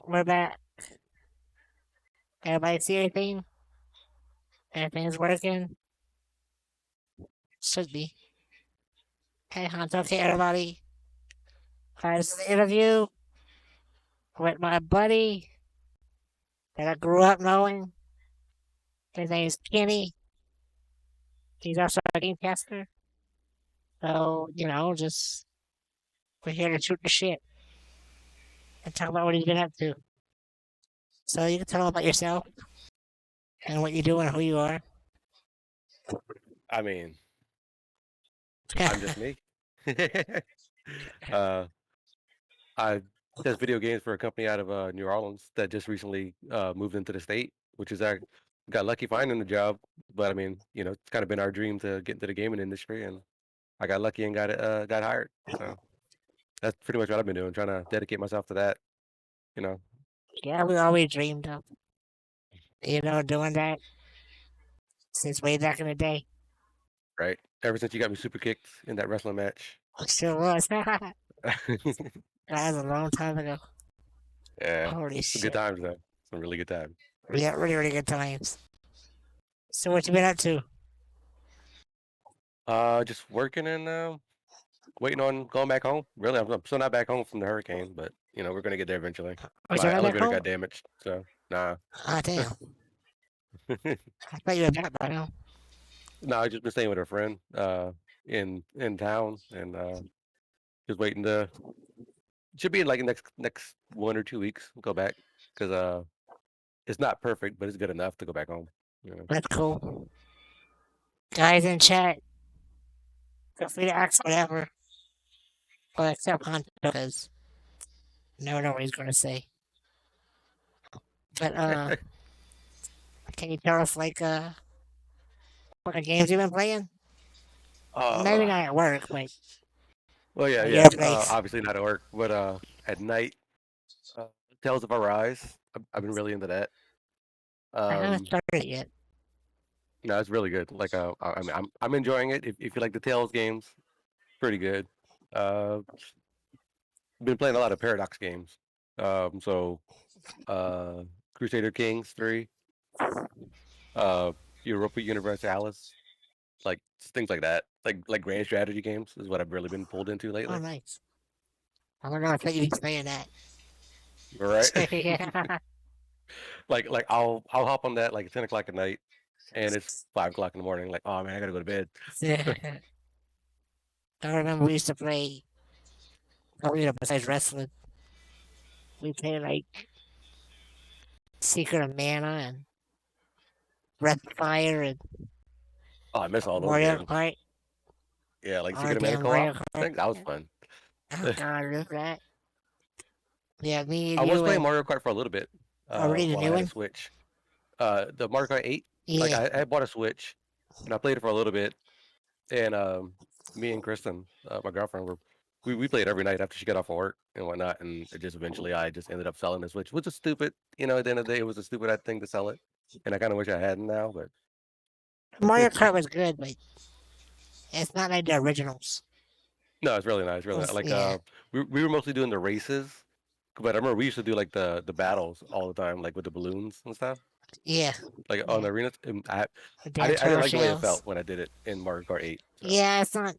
We're back. Everybody see anything? Everything's working? Should be. Hey, Hunter, okay, everybody. This is the interview with my buddy that I grew up knowing. His name's Kenny. He's also a game caster. So, just we're here to shoot the shit and talk about what he's been up to. So you can tell him about yourself and what you do and who you are. I mean, I'm just me. uh, I test video games for a company out of New Orleans that just recently moved into the state, which is I got lucky finding the job. But I mean, it's kind of been our dream to get into the gaming industry, and I got lucky and got hired. So that's pretty much what I've been doing, trying to dedicate myself to that. You know, Yeah, we always dreamed of, doing that since way back in the day. right? Ever since you got me super kicked in that wrestling match. Sure was. That was a long time ago. Yeah, Holy some good shit. times though. Some really good times. We had really, really good times. So what you been up to? Just working and waiting on going back home. Really, I'm still not back home from the hurricane, but we're gonna get there eventually. Was you My not back elevator home? got damaged, so nah. Ah, damn. I thought you were back by now. No, I just been staying with a friend in town and just waiting to should be in like next 1 or 2 weeks go back because it's not perfect, but it's good enough to go back home. You know. That's cool. Guys in chat, feel free to ask whatever. Well, except Hunter, because you never know what he's going to say. But, can you tell us, like, what the games you've been playing? Maybe uh, not at work, but well, yeah, at yeah. your place. Obviously not at work, but at night, uh, Tales of Arise. I've been really into that. I haven't Um, started it yet. no, it's really good. Like, I mean, I'm enjoying it. If you like the Tales games, pretty good. Uh, been playing a lot of Paradox games. So uh, Crusader Kings 3, uh, Europa Universalis, like things like that. Like grand strategy games is what I've really been pulled into Oh, lately. nice. I don't know if you've been playing that. All right. Yeah. like I'll hop on that like at 10 o'clock at night, and it's 5 o'clock in the morning. Like, oh man, I gotta go to bed. I remember we used to play, besides wrestling, we played, like, Secret of Mana and Breath of Fire and Oh, I miss all those Mario games. Kart. Yeah, like Oh, Secret of Mana damn, co-op. Mario Kart. That was fun. Oh, God, look at that. Yeah, me and I was you playing and Mario Kart for a little bit already the while I new had a one? Switch. The Mario Kart 8. Like Yeah. I bought a Switch, and I played it for a little bit. And me and Kristen, my girlfriend, we played every night after she got off of work and whatnot. And it just eventually, I just ended up selling the Switch, which is stupid. At the end of the day, it was a stupid thing to sell it, and I kind of wish I hadn't now. But Mario Kart was good, but it's not like the originals. no, it's really nice. Really nice. Like Yeah. we were mostly doing the races, but I remember we used to do like the battles all the time, like with the balloons and stuff, Yeah. like on Yeah. the arenas. And The I damn didn't, I didn't turtle like the way it shells. felt when I did it in Mario Kart 8. So Yeah, it's not.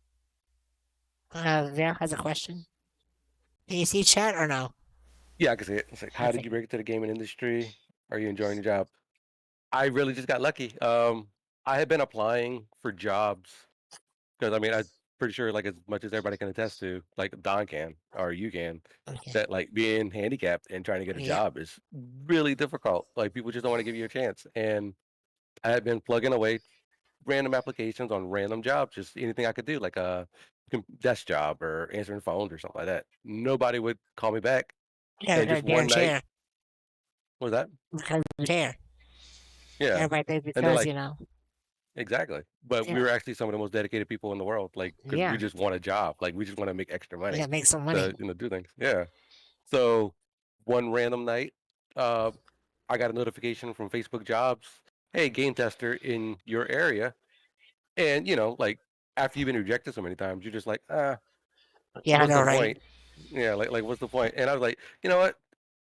Vera has a question. Can you see chat or no? yeah, I can see it. It's like, how did Okay. you break into the gaming industry? Are you enjoying your job? I really just got lucky. I had been applying for jobs because I mean, I'm pretty sure, like as much as everybody can attest to, like Don can or you can, Okay. that like being handicapped and trying to get a Yeah. job is really difficult. Like people just don't want to give you a chance. And I had been plugging away random applications on random jobs, just anything I could do, like a desk job or answering phones or something like that. Nobody would call me back. Yeah, And the just damn one night, chair. what was that? Because of the chair. Yeah. Everybody thinks And they're because, like, exactly. But we yeah. were actually some of the most dedicated people in the world, like, because we Yeah. just want a job. Like, we just want to make extra Yeah, money make some money. to, do things. Yeah. So one random night, uh, I got a notification from Facebook Jobs. Hey, game tester in your area. And, like, after you've been rejected so many times, you're just like, Yeah, I what's know, the right? point? Yeah, like what's the point? And I was like, you know what?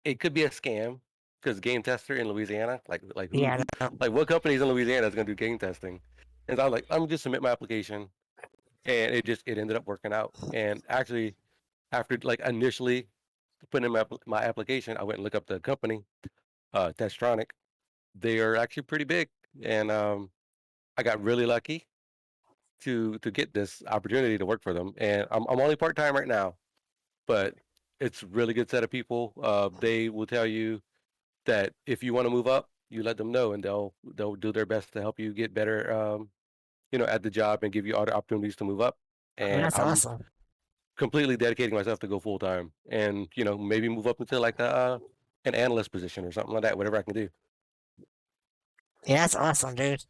it could be a scam because game tester in Louisiana, like Yeah, no. like what companies in Louisiana is going to do game testing? And so I was like, I'm just submit my application, and it ended up working out. And actually, after like initially putting in my application, I went and looked up the company, Testronic. They are actually pretty big, and I got really lucky to get this opportunity to work for them. And I'm only part time right now, but it's a really good set of people. They will tell you that if you want to move up, you let them know, and they'll do their best to help you get better, at the job and give you all the opportunities to move up. Oh, And that's I'm awesome. completely dedicating myself to go full time, and maybe move up into like an analyst position or something like that. Whatever I can do. Yeah, that's awesome, dude.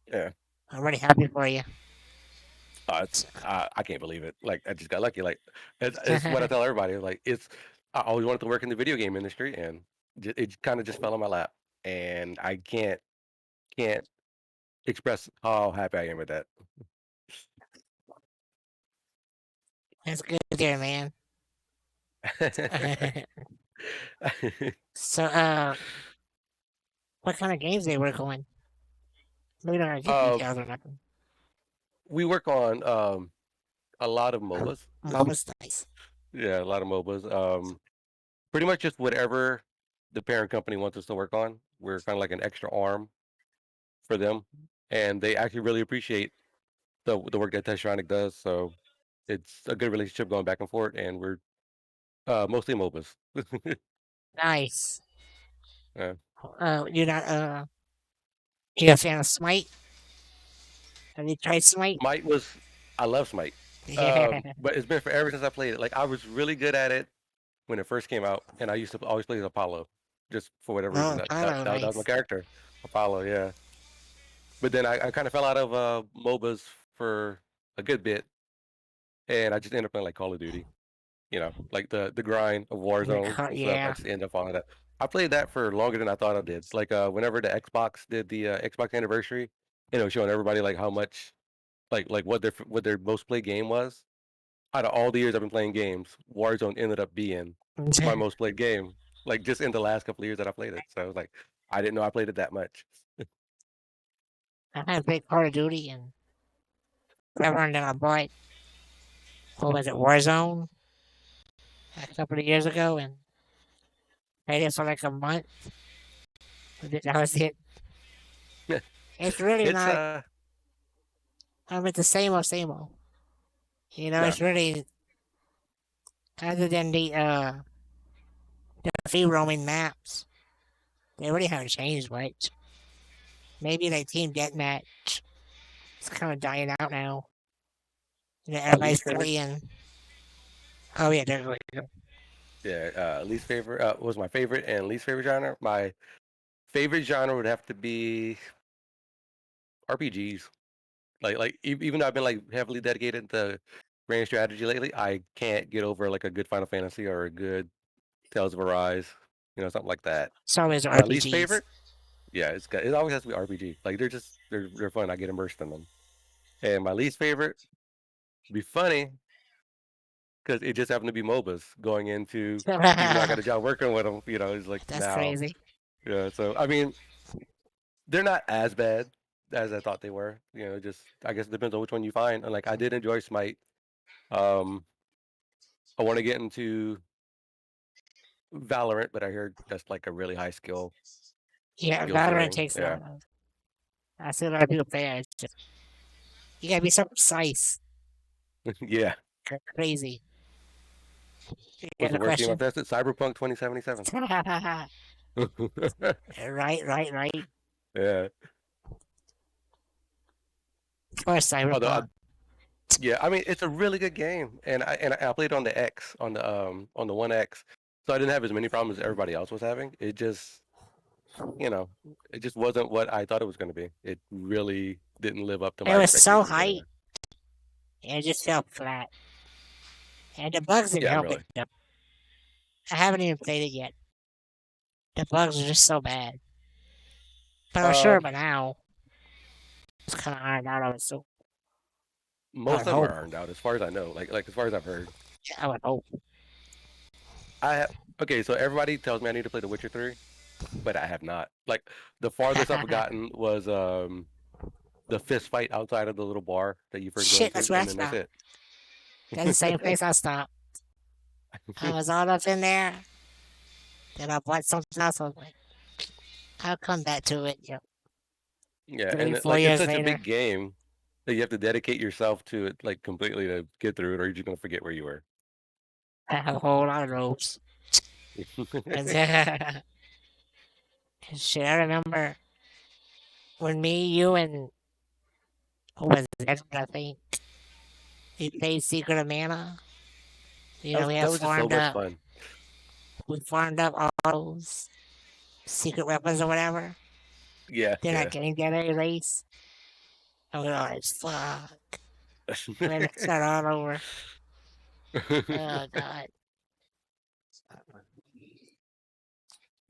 Yeah. I'm really happy for you. I can't believe it. Like I just got lucky. Like it's what I tell everybody. Like I always wanted to work in the video game industry, and it kind of just fell in my lap, and I can't express how happy I am with that. That's good there, man. So, what kind of games they work on? We don't get uh, details or nothing. we work on a lot of Oh, MOBAs. Moba's nice. Yeah, a lot of MOBAs. Pretty much just whatever the parent company wants us to work on. We're kind of like an extra arm for them, and they actually really appreciate the work that Testronic does. So it's a good relationship going back and forth, and we're mostly MOBAs. Nice. Yeah. You're not, you a fan of Smite? Have you tried Smite? Smite was I love Smite, Yeah. but it's been forever since I played it. Like I was really good at it when it first came out, and I used to always play as Apollo, just for whatever reason. Oh, That I that, know, that, that was my nice. character, Apollo. Yeah, but then I kind of fell out of MOBAs for a good bit, and I just ended up playing like Call of Duty. Like the grind of Warzone and stuff. I Yeah. just ended up on that. I played that for longer than I thought I did. Like whenever the Xbox did the Xbox anniversary, showing everybody like how much like what their most played game was. Out of all the years I've been playing games, Warzone ended up being my most played game. Like just in the last couple of years that I played it. So I was like, I didn't know I played it that much. I had played Call of Duty and everyone that I bought, what was it, Warzone, a couple of years ago, and played it for like a month. That was it. It's really it's not, it's the same old, same old. no, It's really, other than the free roaming maps, they really haven't changed much. Maybe like Team Deathmatch, it's kind of dying out now. least Everybody's favorite. playing. Oh yeah, definitely. Yeah, least favorite was my favorite and least favorite genre. My favorite genre would have to be RPGs. Even though I've been like heavily dedicated to grand strategy lately, I can't get over like a good Final Fantasy or a good Tales of Arise, something like that. It's always My least RPGs. favorite, yeah, it always has to be RPG. Like they're fun. I get immersed in them. And my least favorite would be funny because it just happened to be MOBAs going into, even though I got a That's job working with them. It's like now, crazy. yeah. So I mean, they're not as bad as I thought they were. Just I guess it depends on which one you find. And like I did enjoy Smite. Um, I want to get into Valorant, but I heard that's like a really high Yeah, skill Valorant ceiling. takes a Yeah, lot of. I see a lot of people play it. It's just, you gotta be so precise. yeah. Crazy. You Was got the a worst game I've question? tested? Cyberpunk 2077. Right. Yeah. Of course, Although, Cyberpunk. yeah, I mean, it's a really good game, and I played on the X on the One X, so I didn't have as many problems as everybody else was having. You know, it just wasn't what I thought it was going to be. It really didn't live up to It my was so expectations anyway. hype, and it just fell flat. And the bugs didn't Yeah, help it. really. Though. I haven't even played it yet. The bugs are just so bad. But I'm sure Um, by now it's kind of ironed out. I most would of them hope. are earned out, as far as I know. Like as far as I've heard. I would hope. I have, okay, so everybody tells me I need to play The Witcher 3, but I have not. Like the farthest I've gotten was the fist fight outside of the little bar that you first go Shit, into, that's where I and then that's stopped. it. That's the same place I stopped. I was all up in there. Then I bought something else. I was like, I'll come back to it. Yep. Yeah, Three, and four like it's years such a later, big game that you have to dedicate yourself to it like completely to get through it, or you're just gonna forget where you were. I have a whole lot of those. And shit, I remember when me, you, and who was it? I think we played Secret of Mana. You know, That was just so much fun. we farmed up all those secret weapons or whatever. Yeah, They're not yeah. getting that race. I was like, fuck. We had to start all over. Oh, God.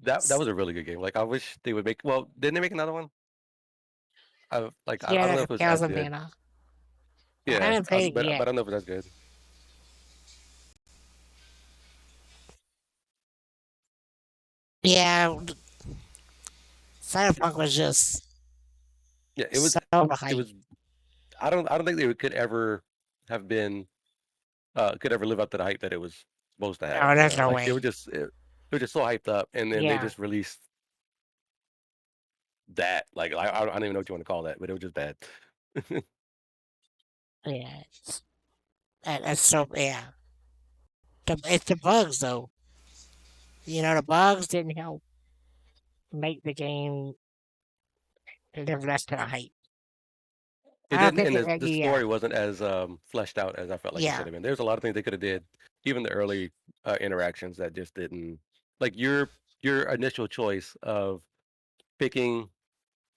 That was a really good game. Like I wish they would make. Well, didn't they make another one? I Yeah, don't know that's if it was as 1,000 good. mana. I Yeah, haven't played it but yet. I don't know if it's as good. Yeah, Cyberpunk was just Yeah, so it hype. was. I don't think they could ever have been could ever live up to the hype that it was supposed to have. No, You there's know, no like way. they were just so hyped up, and then they Yeah, just released that. Like I don't even know what you want to call that, but it was just bad. yeah. That's so, yeah. It's the bugs, though. You know, the bugs didn't help make the game live less to the hype. It I don't didn't, think and it, the yeah, story wasn't as fleshed out as I felt like it yeah. should have been. There's a lot of things they could have did, even the early interactions that just didn't like your initial choice of picking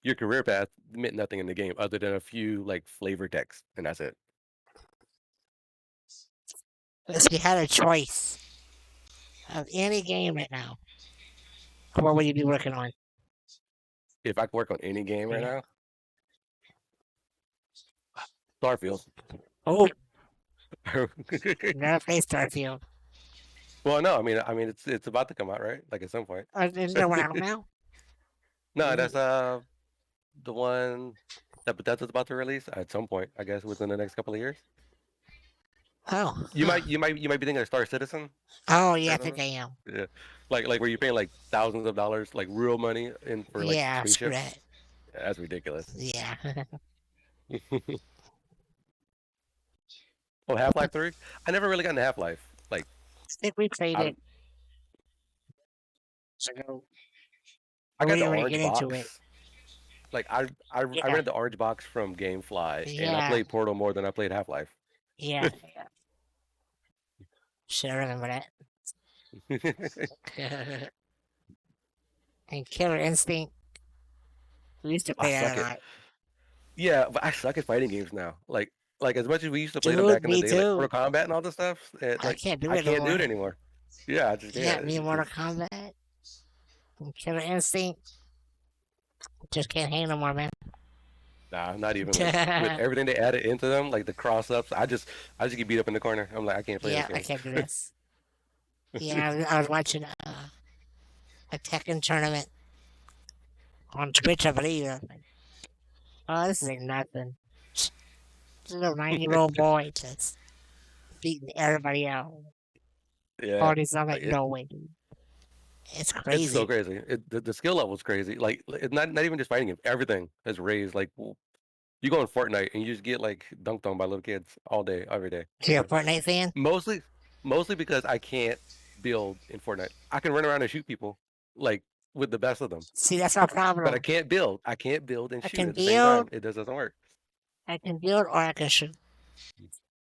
your career path meant nothing in the game other than a few like flavor text, and that's it. If you had a choice of any game right now, what would you be working on? If I could work on any game right Yeah. now, Starfield. Oh, never played Starfield. Well, no, I mean, it's about to come out, right? Like at some point. Is there one out now? No, Ooh. that's the one that Bethesda's about to release at some point, I guess, within the next couple of years. Oh, You huh. might you might be thinking of Star Citizen. Oh, yeah, I Heard of think it? I am. Yeah, like where you're paying like thousands of dollars, like real money, in for like Yeah, screw spaceships. that. Yeah, that's ridiculous. Yeah. I Oh, Half Life 3. I never really got into Half Life. Like think we played I it. don't. So I we got the didn't really orange get into it. box. Like I Yeah, rented the orange box from GameFly, and I yeah, played Portal more than I played Half Life. yeah. Should remember that. And Killer Instinct. We used to I play that suck a at lot. Yeah, but I suck at fighting games now. Like as much as we used to play them Dude, back in the me day, like too. Mortal Kombat and all this stuff, I can't do I it no can't do more. it anymore. Yeah, I just Yeah, can't. me and Mortal Kombat and Killer Instinct just can't hang no more, man. Nah, not even with everything they added into them, like the cross ups. I just get beat up in the corner. I'm like, I can't play this Yeah, I game. can't do this. Yeah, I was watching a Tekken tournament on Twitch, I believe. I was like, oh, this ain't nothing. This little 9-year-old boy just beating everybody out. Yeah, All these, I'm like, like it, no way, dude. It's it's so crazy. crazy. The skill level is crazy. Like, it's not even just fighting games. Everything has raised. Like you go in Fortnite and you just get like dunked on by little kids all day, every day. So you're a Fortnite fan? Mostly, mostly because I can't build in Fortnite. I can run around and shoot people like with the best of them, See, that's my but I problem. can't build. I can't build and I shoot can at the same time. build, It just doesn't work. or I can shoot.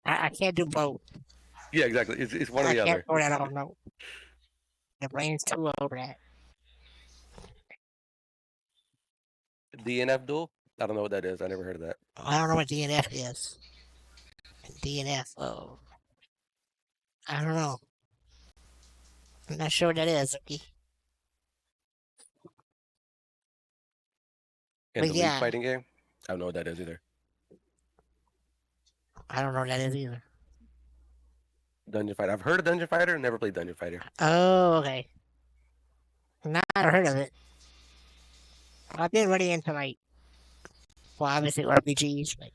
I can't do both. Yeah, exactly. It's one or I the can't other. throw that on. No, the brain's too low for that. DNF duel. I don't know what that is. I never heard of that. I don't know what DNF is. DNF. Oh, I don't know. I'm not sure what that is. Okay, And but the League yeah, fighting game. I don't know what that is either. I don't know what that is either. Dungeon Fighter. I've heard of Dungeon Fighter, never played Dungeon Fighter. Oh, okay. Not heard of it. I've been really into like, well, obviously RPGs, like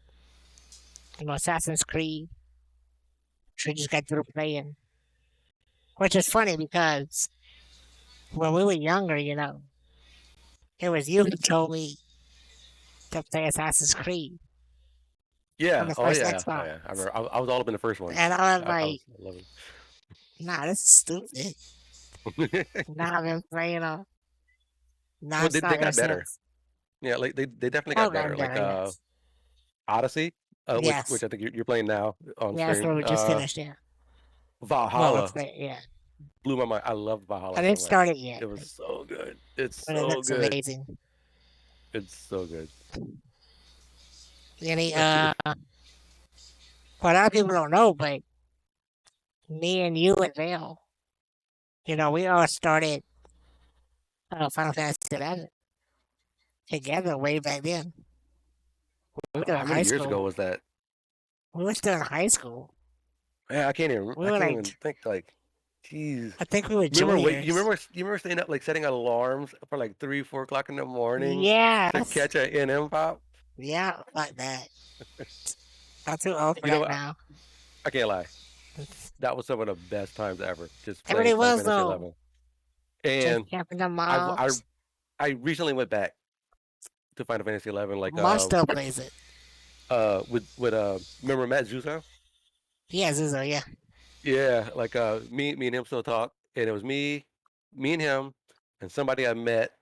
Assassin's Creed, which we just got through playing. Which is funny because when we were younger, it was you who told me to play Assassin's Creed on Yeah. the Oh first yeah. Oh Xbox, yeah. I remember. I was all up in the first one. and I was I like, was loving. "Nah, this is stupid." Now I've been playing Well, nonstop they ever got better. since. Yeah, like they definitely Oh, got gotten better. Like better, yes, Odyssey, which yes, I think you're playing now on yeah. That's stream. what we just finished. Yeah, well, Valhalla yeah. blew my mind. I loved I Valhalla so didn't much. start it yet, It was so good. It's but it so looks good. amazing. It's so good. Any what a lot of people don't know, but me and you and Vale, we all started Final Fantasy 11 together way back then. We were How in many high years ago school. was that? We were still in high school. Yeah, We I were can't like, even think. Like, jeez. I think we were Remember? Wait, juniors. you remember staying up like setting alarms for like 3, 4 o'clock in the morning to Yes. catch a NM pop? Yeah, like that. I'm too old for You know that what? now. I can't lie. That was some of the best times ever. Just It playing really Final was Fantasy though. 11. Just And camping the I w- mobs. I recently went back to Final Fantasy 11. Like Mom still plays it. with remember Matt Zusa? Yeah, Zuzo, yeah. Yeah, like me and him still talk, and it was me and him, and somebody I met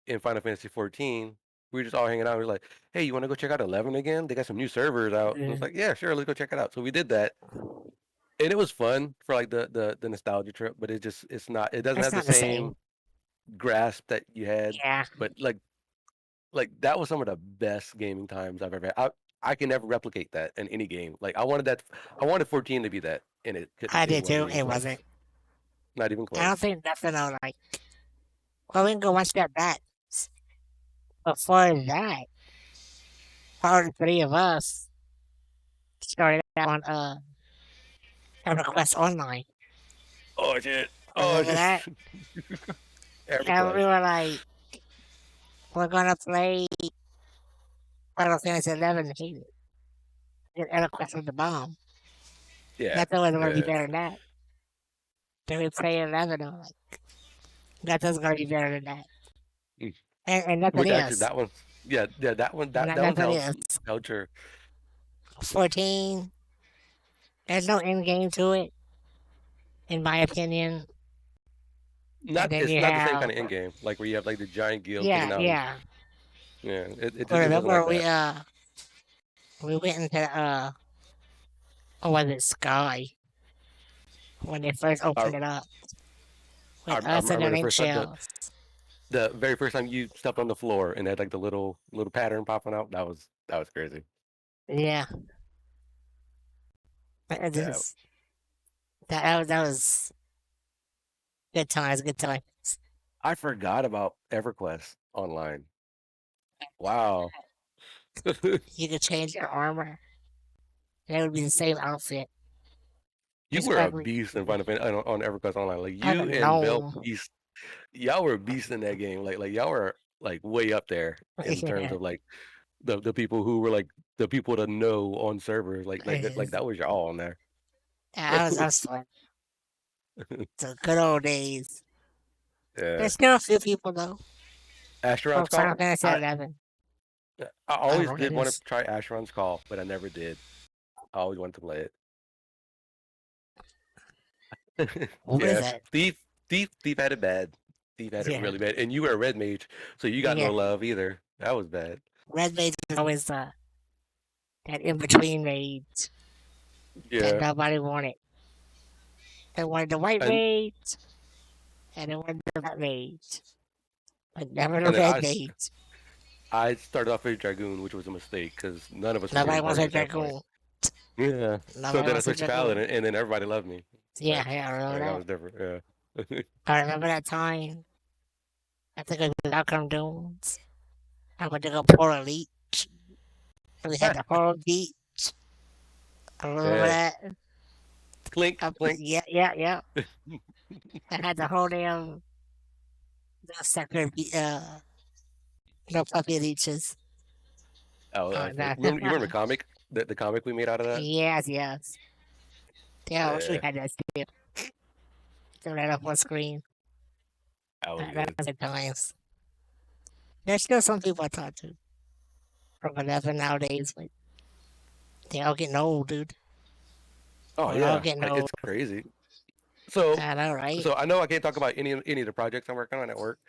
in Final Fantasy 14. We were just all hanging out. We were like, "Hey, you want to go check out 11 again? They got some new servers out." And I was Mm, like, "Yeah, sure, let's go check it out." So we did that, and it was fun for like the nostalgia trip. But it doesn't it's have the not the same. same grasp that you had. Yeah, But like that was some of the best gaming times I've ever had. I can never replicate that in any game. Like I wanted 14 to be that, and I it did too. wasn't even It wasn't. close. Not even I don't close. think nothing on like. Well, we can go one step back. Before that, all the three of us started out on Everquest Online. Oh shit. Oh Remember shit. that? And we EverQuest. were like, we're gonna play Final Fantasy 11 and hate it. And Everquest was the bomb. Yeah. Nothing was gonna be Yeah. better than that. Then we play 11 and we're like, nothing's gonna be better than that. Mm. And nothing Which actually is. that one's yeah, that one's Nothing is. held true. 14, there's no end game to it, in my opinion. And Not then it's you not the same have, kind of end game. Like where you have like the giant guild taking yeah, down. yeah. Yeah, I it wasn't remember like that. we went into what was it, Sky, when they first I, opened it up with I us and the remember link shells. the very first time you stepped on the floor and had like the little pattern popping out. That was crazy. Yeah, it Yeah, just, that was good times, good times. I forgot about EverQuest Online. Wow. You could change your armor, and it would be the same outfit, You just were a ugly. beast in Final Fantasy on EverQuest Online. Like I was a you and Vel gnome. beast. Y'all were beasts in that game. Like y'all were like way up there in terms Yeah, of like the people who were like the people to know on servers. Like it that was y'all on there. I was fun. The good old days. Yeah. There's still a few people though from Asheron's Final Call. Fantasy 11. I I don't know always what did it want to is. try Asheron's Call, but I never did. I always wanted to play it. What is Yeah. that? Thief had it bad. Thief had it Yeah, really bad. And you were a red mage, so you got no yeah. love either. That was bad. Red mage is always that in between mage that Yeah. nobody wanted. They wanted the white And mage and they wanted the black mage, but never the and then red mage. I started off as Dragoon, which was a mistake because none of us were Nobody getting wants party a at that point. dragoon. Yeah. So Nobody then I wants a switched to Paladin, dragoon. and then everybody loved me. Yeah, yeah, I remember That that. was different. Yeah. I remember that time. I think it was Outcome Dunes. I went to go pour a leech. And we had the whole beach. I remember Yeah. that. Clink, clink. Yeah, yeah, yeah. I had the whole damn the sucker, no puppy leeches. Oh, Oh, that's funny. no. Remember, you remember the comic? The comic we made out of that? Yes, yes. Yeah, I wish we Yeah, had that still. Throw that up on screen. that was That's good. the times. There's still some people I talk to from 11 nowadays, but they all getting old, dude. Oh We're all yeah, getting like old. it's crazy. So, I know, right? so I know I can't talk about any of the projects I'm working on at work,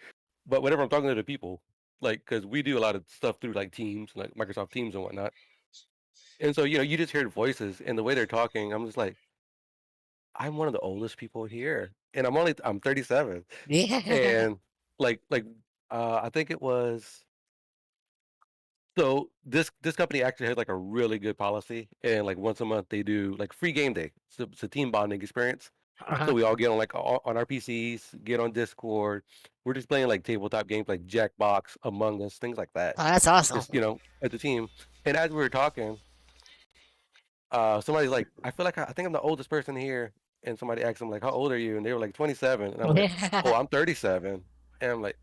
but whenever I'm talking to the people, like, because we do a lot of stuff through like Teams, like Microsoft Teams and whatnot, and so you just hear the voices and the way they're talking. I'm just like, I'm one of the oldest people here, and I'm 37, Yeah. and like I think it was. So this company actually has like a really good policy, and like once a month they do like free game day. So it's a team bonding experience. So Uh-huh. we all get on on our PCs, get on Discord. We're just playing like tabletop games like Jackbox, Among Us, things like that. Oh, that's awesome. Just as a team. And as we were talking, somebody's like, I feel like I think I'm the oldest person here. And somebody asked them like, how old are you? And they were like 27. And I'm like, oh, Yeah. I'm 37. And I'm like,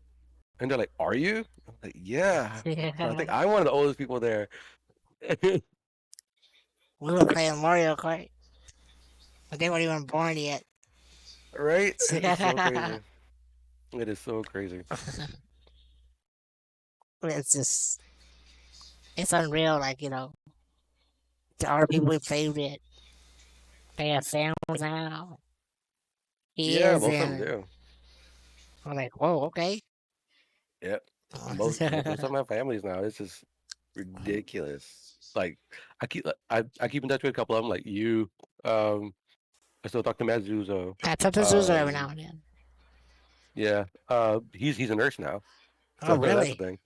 and they're like, are you? I'm like, yeah. So I Yeah. think I'm one of the oldest people there. We were playing Mario Kart, but they weren't even born yet. Right? It's so crazy. It is so crazy. It's just, it's unreal. Like, the other people we played with, they have families now, Yeah, kids, most of them and do. I'm like, whoa, okay. Yep. Most of my families now. It's just ridiculous. Like I keep in touch with a couple of them, like you. Um, I still talk to Mazzuzo. I talk to Zuzu every now Um, and then. yeah. He's a nurse now, Oh, so that's the really? thing.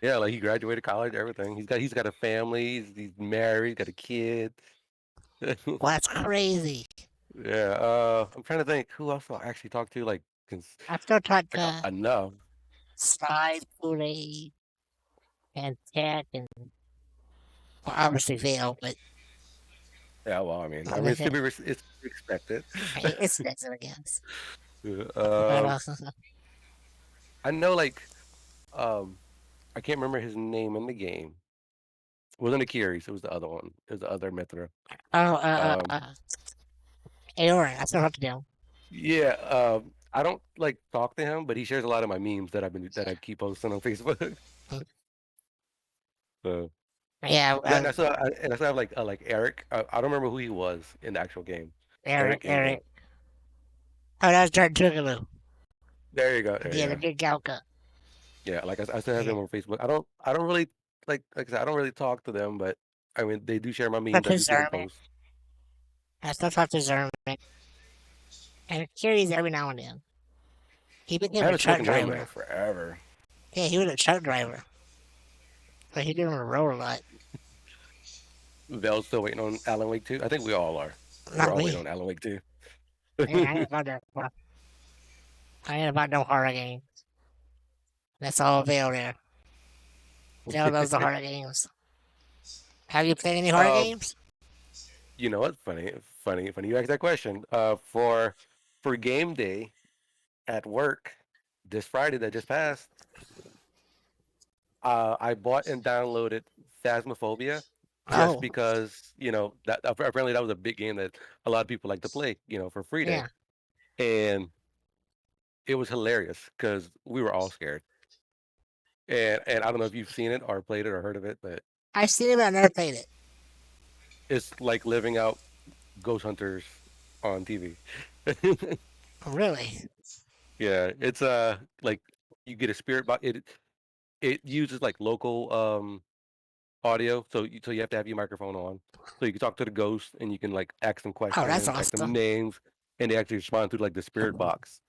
Yeah, like he graduated college, everything. He's got a family. He's married. Got a kid. Well, that's crazy. Yeah. I'm trying to think who else I actually talk to. Like, I still talk like to enough. Sly, Pule, and Tech, and well, obviously Vale, but Yeah. Well, it's to be it's expected. it's expensive, I guess. Yeah, But, I know like um I can't remember his name in the game. It wasn't Akiri's, it was the other one. It was the other Mithra. oh, Um Aoran, I still talk to them. yeah, I don't like talk to him, but he shares a lot of my memes that I keep posting on Facebook. So Yeah, and I still have like Eric. I don't remember who he was in the actual game. Eric, Eric and Eric. Oh, that's Dirt Tougaloo. there you go. There you Yeah, the go. big Galka. Yeah, like I still have Yeah. him on Facebook. I don't really like I said I don't really talk to them, but they do share my Talk memes. I to do see them Zerman. post. I still talk to Zerman. And Curious every now and then. He I became a haven't truck spoken to him in driver. forever. Yeah, he was a truck driver. But he didn't roll a lot. Vel's still waiting on Alan Wake 2. I think we all are. We're Not all waiting me. on Alan Wake 2. Yeah, I ain't about that. Well, I ain't about no horror games. That's all Vale there. Vale loves the horror games. Have you played any horror um, games? you know what? Funny. You asked that question. For game day at work this Friday that just passed, I bought and downloaded Phasmophobia just Oh, because that apparently that was a big game that a lot of people like to play, for free day, yeah. and it was hilarious because we were all scared. And I don't know if you've seen it or played it or heard of it, but I've seen it, but I've never played it. it's like living out Ghost Hunters on TV. Really? Yeah, it's like you get a spirit box. It uses like local audio, so you have to have your microphone on, so you can talk to the ghost and you can like ask them Oh, that's questions, ask them awesome. names, and they actually respond through like the spirit box,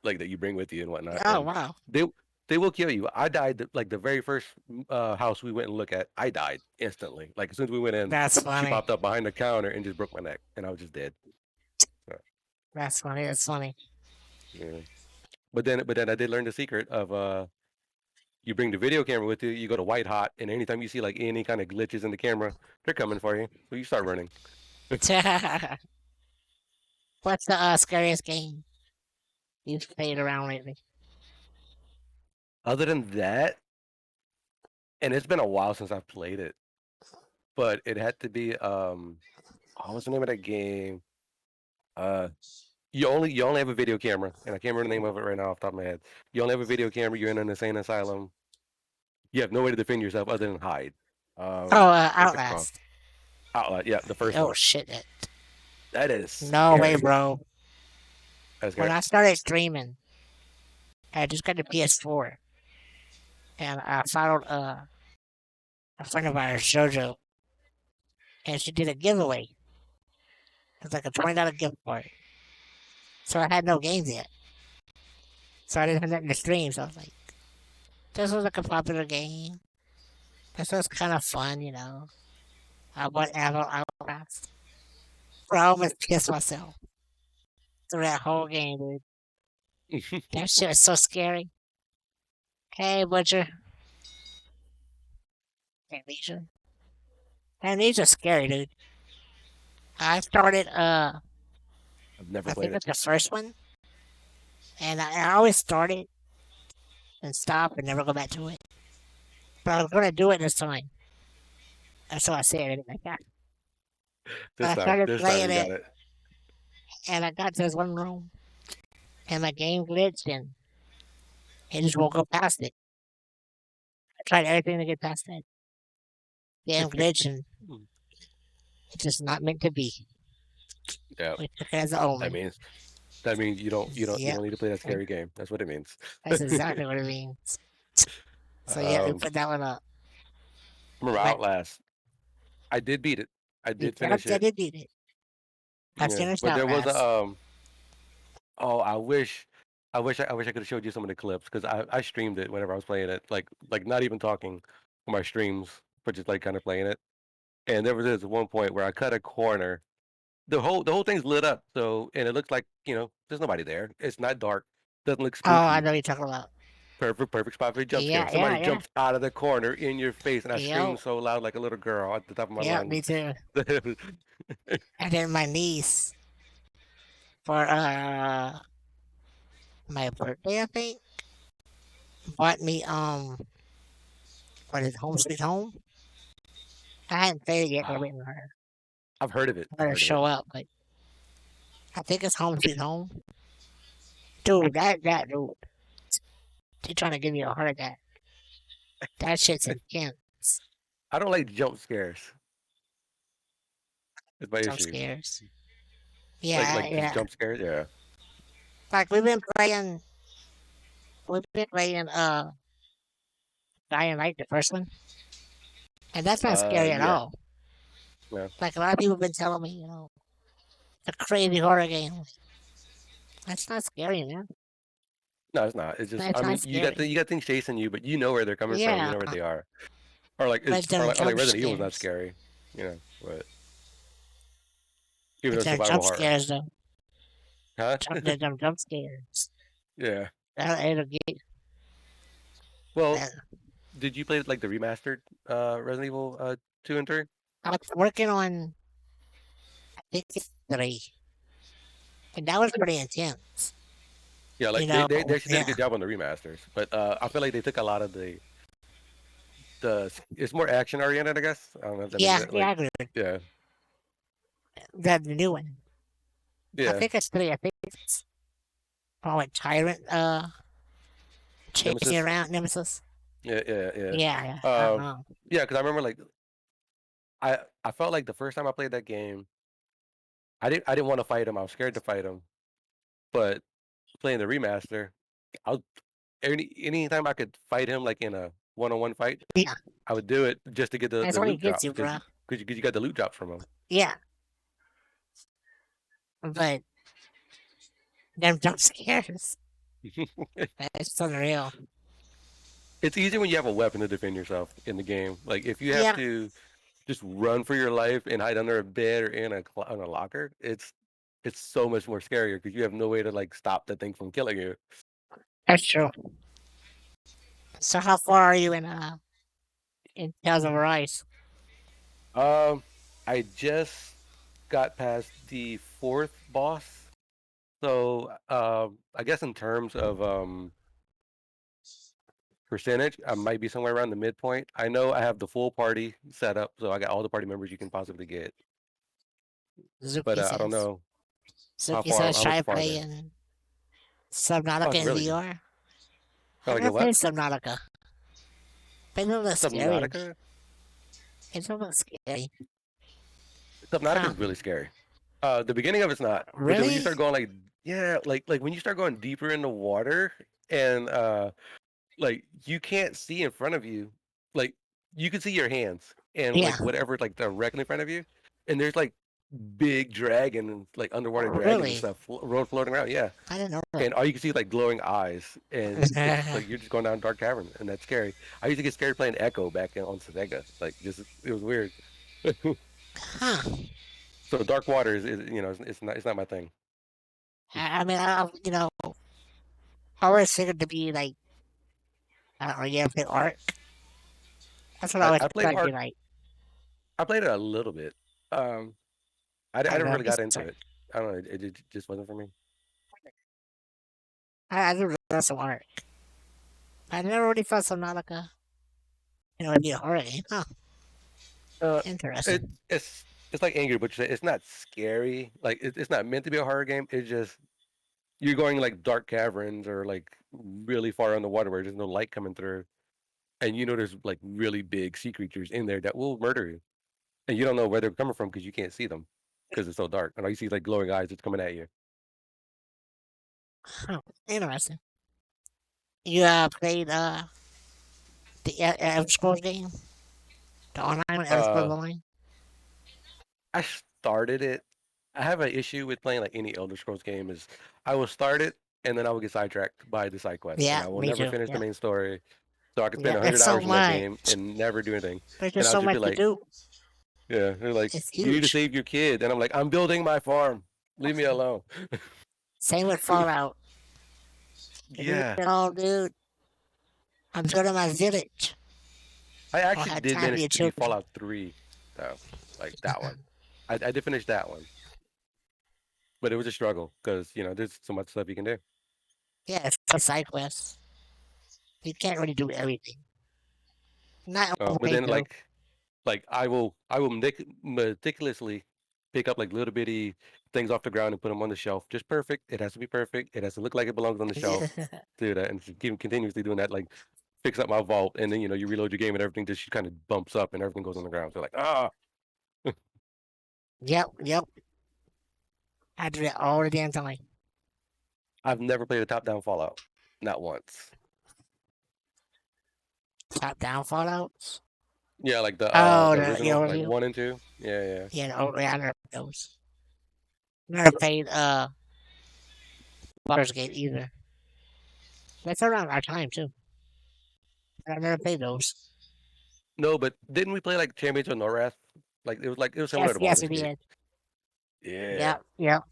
like that you bring with you and whatnot. Oh, And wow. they they will kill you. I died like the very first house we went and looked at. I died instantly. Like as soon as we went in, That's she funny. popped up behind the counter and just broke my neck, and I was just dead. So, That's funny. That's funny. yeah. But then I did learn the secret of you bring the video camera with you, you go to white hot, and anytime you see like any kind of glitches in the camera, they're coming for you. So you start running. What's the scariest game you've played around lately? Other than that, and it's been a while since I've played it, but it had to be what was the name of that game? Uh, you only have a video camera, and I can't remember the name of it right now off the top of my head. You only have a video camera. You're in an insane asylum. You have no way to defend yourself other than hide. Oh, What's it called? Outlast. Outlet. Yeah, the first Oh one. shit! That is No way, scary. bro. That's When scary. I started streaming, I just got the PS4, and I followed a friend of ours, JoJo, and she did a giveaway. It was like a $20 gift card. So I had no games yet. So I didn't have nothing to stream. So I was like, this was like a popular game. This was kind of fun, you know. I bought Outlast. Bro, I almost pissed myself through that whole game, dude. That shit was so scary. Hey, Butcher. Amnesia. Amnesia's scary, dude. I started, I've never I played think it. it's the first one. And I always start it and stop and never go back to it. But I was going to do it this time. That's what I said. I didn't like that. But This I time, started this time playing you it, got it. and I got to this one room, and my game glitched, and it just won't go past it. I tried everything to get past that damn glitch, and it's just not meant to be. Yeah, We took it as an that omen. means that means you Yep, don't need to play that scary game. That's what it means. that's exactly what it means. So yeah, we um, put that one up. remember But Outlast? I did beat it. I did yep, finish I it. did beat it. I Yeah, finished but there was a Outlast. oh, I wish I could have showed you some of the clips because I streamed it whenever I was playing it, like not even talking on my streams, but just like kind of playing it. And there was this one point where I cut a corner. The whole thing's lit up, so and it looks like there's nobody there. It's not dark. Doesn't look Oh, I spooky. know what you're talking about. Perfect spot for a jump scare. Yeah, Somebody yeah, yeah. jumps out of the corner in your face, and I screamed Yo, so loud like a little girl at the top of my yeah, me lungs. too. And then my niece for my birthday, I think, bought me what is it, Home Sweet Home? I hadn't played it yet, but I'm waiting I've heard of it. for I've her to heard of it. show up. But I think it's Home Sweet Home. Dude, that dude, he trying to give me a heart attack. That shit's intense. I don't like jump scares. That's my Jump issue. scares. Like Yeah, like just yeah. jump scares. Yeah. Like we've been playing Dying Light, the first one, and that's not scary at Yeah. all. Yeah. Like a lot of people have been telling me, it's a crazy horror game. That's not scary, man. No, it's not. It's just That's I not mean scary. you got things chasing you, but you know where they're coming from. You Yeah, know where they are. Or like but it's or them like jump Resident Evil is not scares. scary. But even though But it's them survival jump horror. scares, though. Huh? Them jump scares. Yeah. It'll get Well, that. did you play like the remastered Resident Evil 2 and 3? I was working on, I think it's three, and that was pretty intense. Yeah, You like they, know, they they actually did a yeah, good job on the remasters, but I feel like they took a lot of the it's more action oriented, I guess. I don't know if that makes yeah, sense. yeah. Like I agree. yeah, The new one. I yeah, think it's three. I think it's probably Tyrant chasing Nemesis. around Nemesis. Yeah. Yeah, yeah. Um, yeah, because I remember like I felt like the first time I played that game, I didn't want to fight him. I was scared to fight him, but playing the remaster, I was anytime I could fight him like in a one-on-one fight, Yeah. I would do it just to get the That's the what he loot gets drops you, bro. because you got the loot drops from him. Yeah, but them jump scares. That's unreal. It's easy when you have a weapon to defend yourself in the game. Like if you have Yeah, to just run for your life and hide under a bed or in a locker, it's so much more scarier because you have no way to like stop the thing from killing you. that's true. So how far are you in Tales of Arise? Um, I just got past the fourth boss. So, I guess in terms of percentage, I might be somewhere around the midpoint. I know I have the full party set up, so I got all the party members you can possibly get. But Zuki I don't says. know Zuki says how much try farther. playing Oh, Subnautica it's in really good. VR. Oh, I've like never a what? played Subnautica. But it looks scary. Subnautica? It looks scary. Subnautica Huh. is really scary. The beginning of it's not, but then when you Really? start going like, yeah, like when you start going deeper in the water and like you can't see in front of you, like you can see your hands and Yeah. like whatever like directly in front of you, and there's like big dragon like underwater dragons and Really? stuff floating around, yeah, I didn't know that. and all you can see is like glowing eyes, and it's like you're just going down a dark cavern, and that's scary. I used to get scared playing Echo back on Sega, like just it was weird. Huh. So dark water is it's not my thing. I mean, I always figured to be like, I don't know, you ever play Ark? That's what I always I played thought it'd be Ark. like. I played it a little bit. Um, I I don't never know. really got into it. I don't know. It just wasn't for me. I do love some Ark. I never really thought Subnautica, it'd be a horror game. Huh. Uh, it Interesting. it's like Angry Butcher said. It's not scary. Like it's not meant to be a horror game. It's just you're going like dark caverns or like really far underwater where there's no light coming through, and you know there's like really big sea creatures in there that will murder you, and you don't know where they're coming from because you can't see them because it's so dark, and all you see is like glowing eyes that's coming at you. Huh. Interesting. You played the Elder Scrolls game? The online one, Elder Scrolls Uh, Online? I started it. I have an issue with playing like any Elder Scrolls game is I will start it and then I will get sidetracked by the side quest and Yeah, I will me never too. finish the Yeah. main story. So I can spend Yeah, it's 100 so hours in that much. game and never do anything. There's And just I'll so just be much to like, do. yeah, they're like, It's you need to huge. save your kid. And I'm like, I'm building my farm. Leave me alone. Same with Fallout. Leave me Yeah. alone, dude. I'm building my village. I I don't actually have did time for manage your to beat children. Fallout 3 though. Like that one. I did finish that one. But it was a struggle because, there's so much stuff you can do. Yeah, it's a side quest. You can't really do everything. Not all the But way then though. like I will meticulously pick up like little bitty things off the ground and put them on the shelf. Just perfect. It has to be perfect. It has to look like it belongs on the shelf. Do that and just keep continuously doing that. Like fix up my vault and then you reload your game and everything just kind of bumps up and everything goes on the ground. So like Yep. I do that all the damn time. I've never played a top down Fallout, not once. Top down Fallouts. Yeah, like the Oh, the original like overview. 1 and 2. Yeah, yeah. Yeah, I never played those. Never played Baldur's Gate either. That's around our time too. I never played those. No, but didn't we play like Champions of Norrath? Like it was similar Yes, to yes, Baldur's we Gate. did. Yeah. Yep.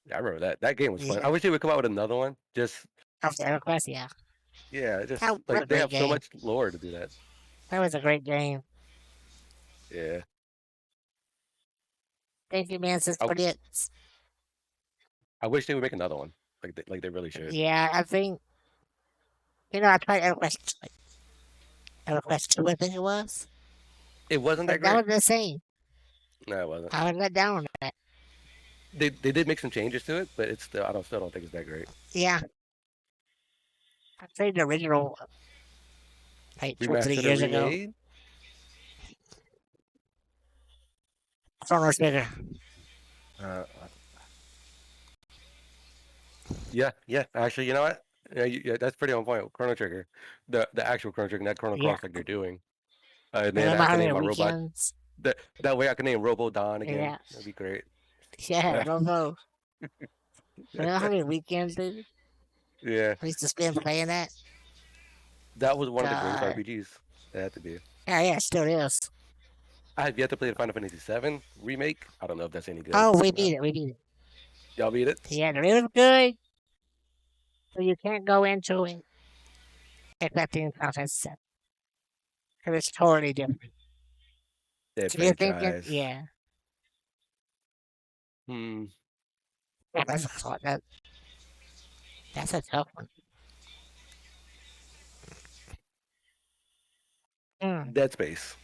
Yeah, I remember that. That game was fun. Yeah. I wish they would come out with another one. Just After Everquest, yeah. yeah, just That was a like they great have so game. much lore to do that. That was a great game. Yeah, Thank you, man, since I, 48. I wish they would make another one. Like they really should. Yeah, I think, I tried Everquest 2, I think it was. It wasn't that But that great. was the same. No, it wasn't. I was let down on that. They did make some changes to it, but it's still don't think it's that great. Yeah, I played the original like 2 or 3 Remastered or years ago. remade? Chrono Trigger. Uh, yeah, yeah. Actually, you know what? Yeah, that's pretty on point. Chrono Trigger, the actual Chrono Trigger, not Chrono Yeah. Cross like they're doing. And then Remember I how can many name my robot. weekends? That way I can name Robo Don again. Yeah. That'd be great. Yeah, Robo. Remember how many weekends, dude? Yeah, I used to spend playing that? that was one of the greatest God. RPGs. That had to be. Yeah, it still is. I have yet to play the Final Fantasy VII remake. I don't know if that's any good Oh, we or not. beat it. We beat it. Y'all beat it? Yeah, the was good. So you can't go into it expecting Final Fantasy 7. It was totally different. That So you're thinking, franchise. yeah. Hmm. that, that's a tough one. Hmm. Dead Space.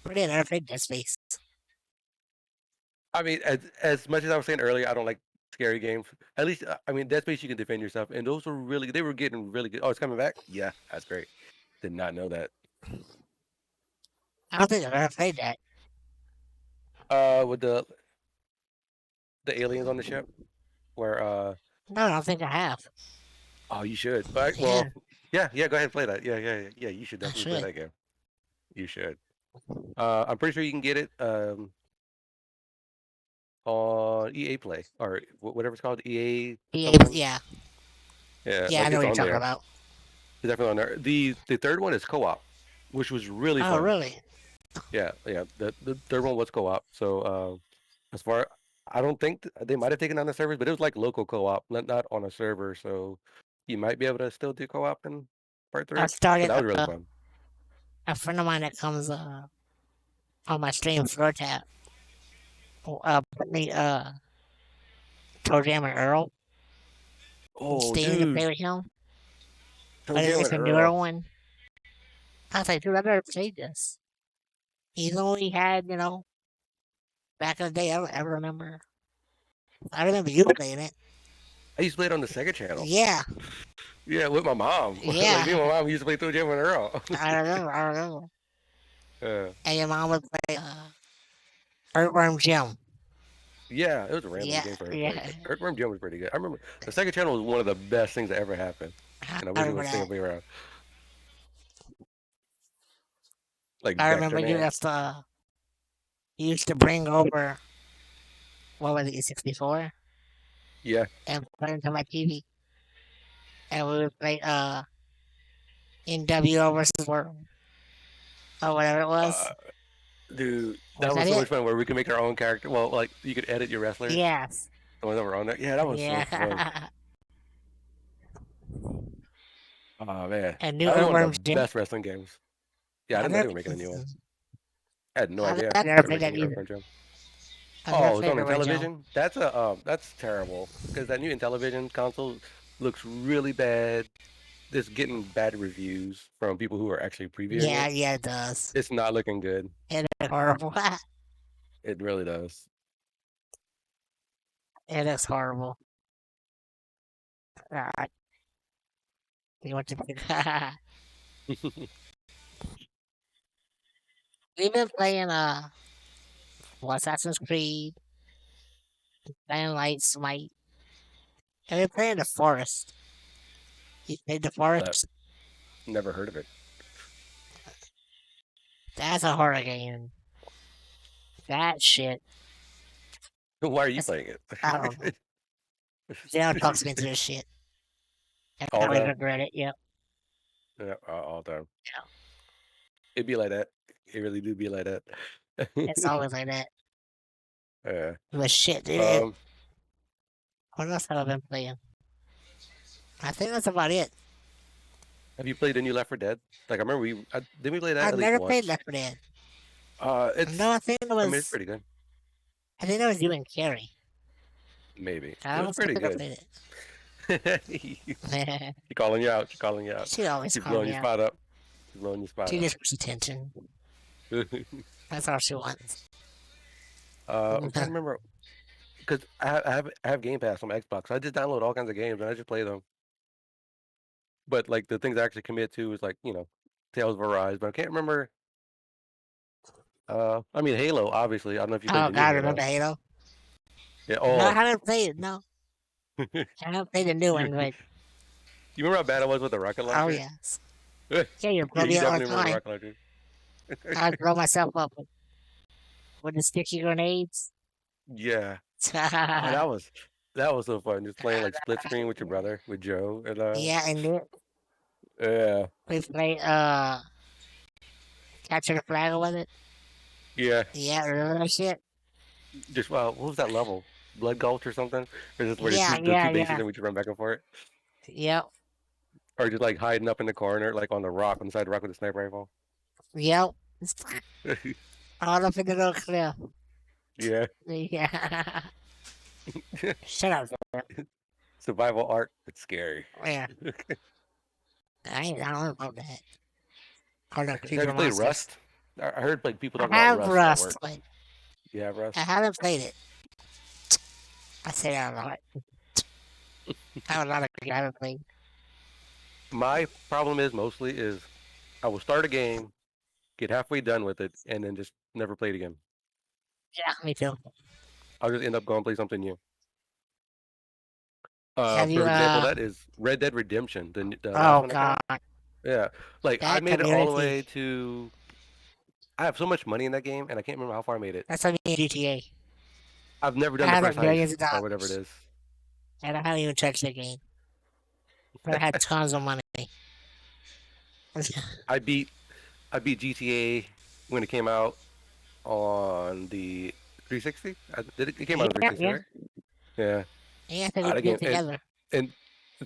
Pretty never played Dead Space. I mean, as much as I was saying earlier, I don't like scary games. At least, I mean, Dead Space you can defend yourself, and those were really they were getting really good. Oh, it's coming back. Yeah, that's great. Did not know that. I don't think I've ever played that. With the aliens on the ship, where No, I don't think I have. oh, you should. But well, Yeah, yeah. Go ahead and play that. Yeah. You should I definitely play should. that game. You should. I'm pretty sure you can get it on EA Play or whatever it's called, EA Yeah, something. yeah, Yeah, yeah. I like know it's what you're on talking there. about. It's definitely on there. The third one is co-op, which was really Oh, fun. really? Yeah. The third one was co-op. So as far I don't think they might have taken on the servers, but it was like local co-op, not on a server. So you might be able to still do co-op in part I three. But started that was really fun. a friend of mine that comes on my stream floor tab. Put me Toe Jam and Earl and Oh, Steam to dude, play with him. Toe But Jam it's and a newer Earl. one. I was like, dude, I've never played this. He's only had, back in the day. I remember. I remember you playing it. I used to play it on the Sega channel. Yeah, Yeah, with my mom. Like me and yeah. my mom used to play Toe Jam and Earl. I remember. I remember. Yeah. And your mom would play Earthworm Jim. Yeah, it was a random Yeah, game for her to play, yeah. but Earthworm Jim was pretty good. I remember the second channel was one of the best things that ever happened, and I I wish it remember was still that. be around. Like I Vector remember Man. you used to bring over what was it, E64 Yeah, and put it into my TV, and we would play NWO versus World or whatever it uh, was. dude, Was that was that so it? much fun. Where we could make our own character. Well, like you could edit your wrestlers, Yes. the ones that were on there. Yeah, that was so fun. Yeah. Oh man, And new that was one of the Earthworm Jim. best wrestling games. Yeah, I I didn't know never, they were making a new one. I had no idea I never they were played making that a new either. Earthworm Jim. I've never Oh, it's played on the original. Intellivision. That's terrible because that new Intellivision console looks really bad. It's getting bad reviews from people who are actually previewing Yeah, it. yeah, it does. It's not looking good. It is horrible. It really does. It is horrible. Uh, you want to? We've been playing Assassin's Creed, playing Light Smite, and we're playing the Forest. You played the But Forest? never heard of it. That's a horror game. That shit. Why are you That's, playing I don't know. it? Zeno talks me into this shit. And I All always time. regret it. Yep. Yeah, all time. Yeah. It be like that. It really do be like that. It's always like that. Yeah. But shit, dude. Um, What else have I been playing? I think that's about it. have you played the new Left 4 Dead? Like I remember did we play that I've at least never played once? Left 4 Dead. It's No, I mean it's pretty good. I think that was you and Carrie. Maybe I it was don't pretty think I good. played She it. calling you out. She calling you out. She'd always She's call blowing me your out. spot up. She's blowing your spot She up. just wants attention. That's all she wants. I'm trying to remember because I have Game Pass on my Xbox. So I just download all kinds of games and I just play them. But like the things I actually commit to is like Tales of Arise. But I can't remember. I mean Halo. Obviously, I don't know if you played Oh the new God, remember Halo. Halo? Yeah. No, I Oh, haven't played it. No, you I haven't played the new one. But remember how bad I was with the rocket oh launcher? yes, Yeah, yeah, you blow you me up all the definitely remember the time. rocket launcher. I'd blow myself up with the sticky grenades. Yeah. Oh, that was so fun. Just playing like split screen with your brother, with Joe, and Yeah, and then yeah, we play capture the flag with it. yeah. Yeah, remember that shit? Just what was that level? Blood Gulch or something? Or just where Yeah, the yeah, two bases yeah. and we just run back and forth? Yep, Or just like hiding up in the corner, like on the rock, on the side of the rock with a sniper rifle? yep. All up in the little cliff. Yeah. Yeah. Shut up. Survival art. It's scary. Yeah, I don't know about that. Or the Have creepy you played monsters. Rust? I heard like people I talk about have Rust at Rust, work. but You have I Rust? haven't played it. I say that a lot. I have a lot of games I haven't played. My problem is mostly is I will start a game, get halfway done with it, and then just never play it again. Yeah, me too. I'll just end up going play something new. Have you, Perfect example of that is Red Dead Redemption, the last oh one that came god, out. Yeah, like I that made it all the community. way to. I have so much money in that game, and I can't remember how far I made it. That's like me in GTA. I've never I done the had first like millions heist of or whatever it dollars, is. and I haven't even touched the game. But I had tons of money. I beat I beat GTA when it came out on the 360. It came out on Yeah, 360, yeah, right? Yeah, yeah. I think we the did game it together. and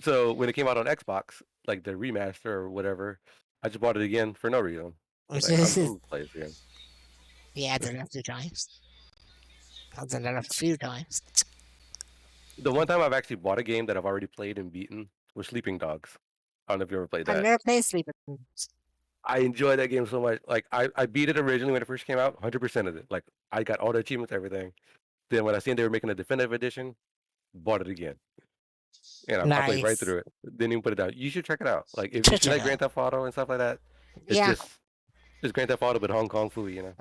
so when it came out on Xbox, like the remaster or whatever, I just bought it again for no reason. Like I'm gonna play this again. Yeah, I did that a few times. I've done that a few times. The one time I've actually bought a game that I've already played and beaten was Sleeping Dogs. I don't know if you ever played I've that. never played Sleeping. I enjoyed that game so much. Like I beat it originally when it first came out, 100% of it. Like I got all the achievements, everything. Then when I seen they were making a definitive edition, bought it again, and I played right Nice. through it. Didn't even put it down. You should check it out. Like if you Check like it out. Grand Theft Auto and stuff like that, it's Yeah. just Grand Theft Auto but Hong Kong food.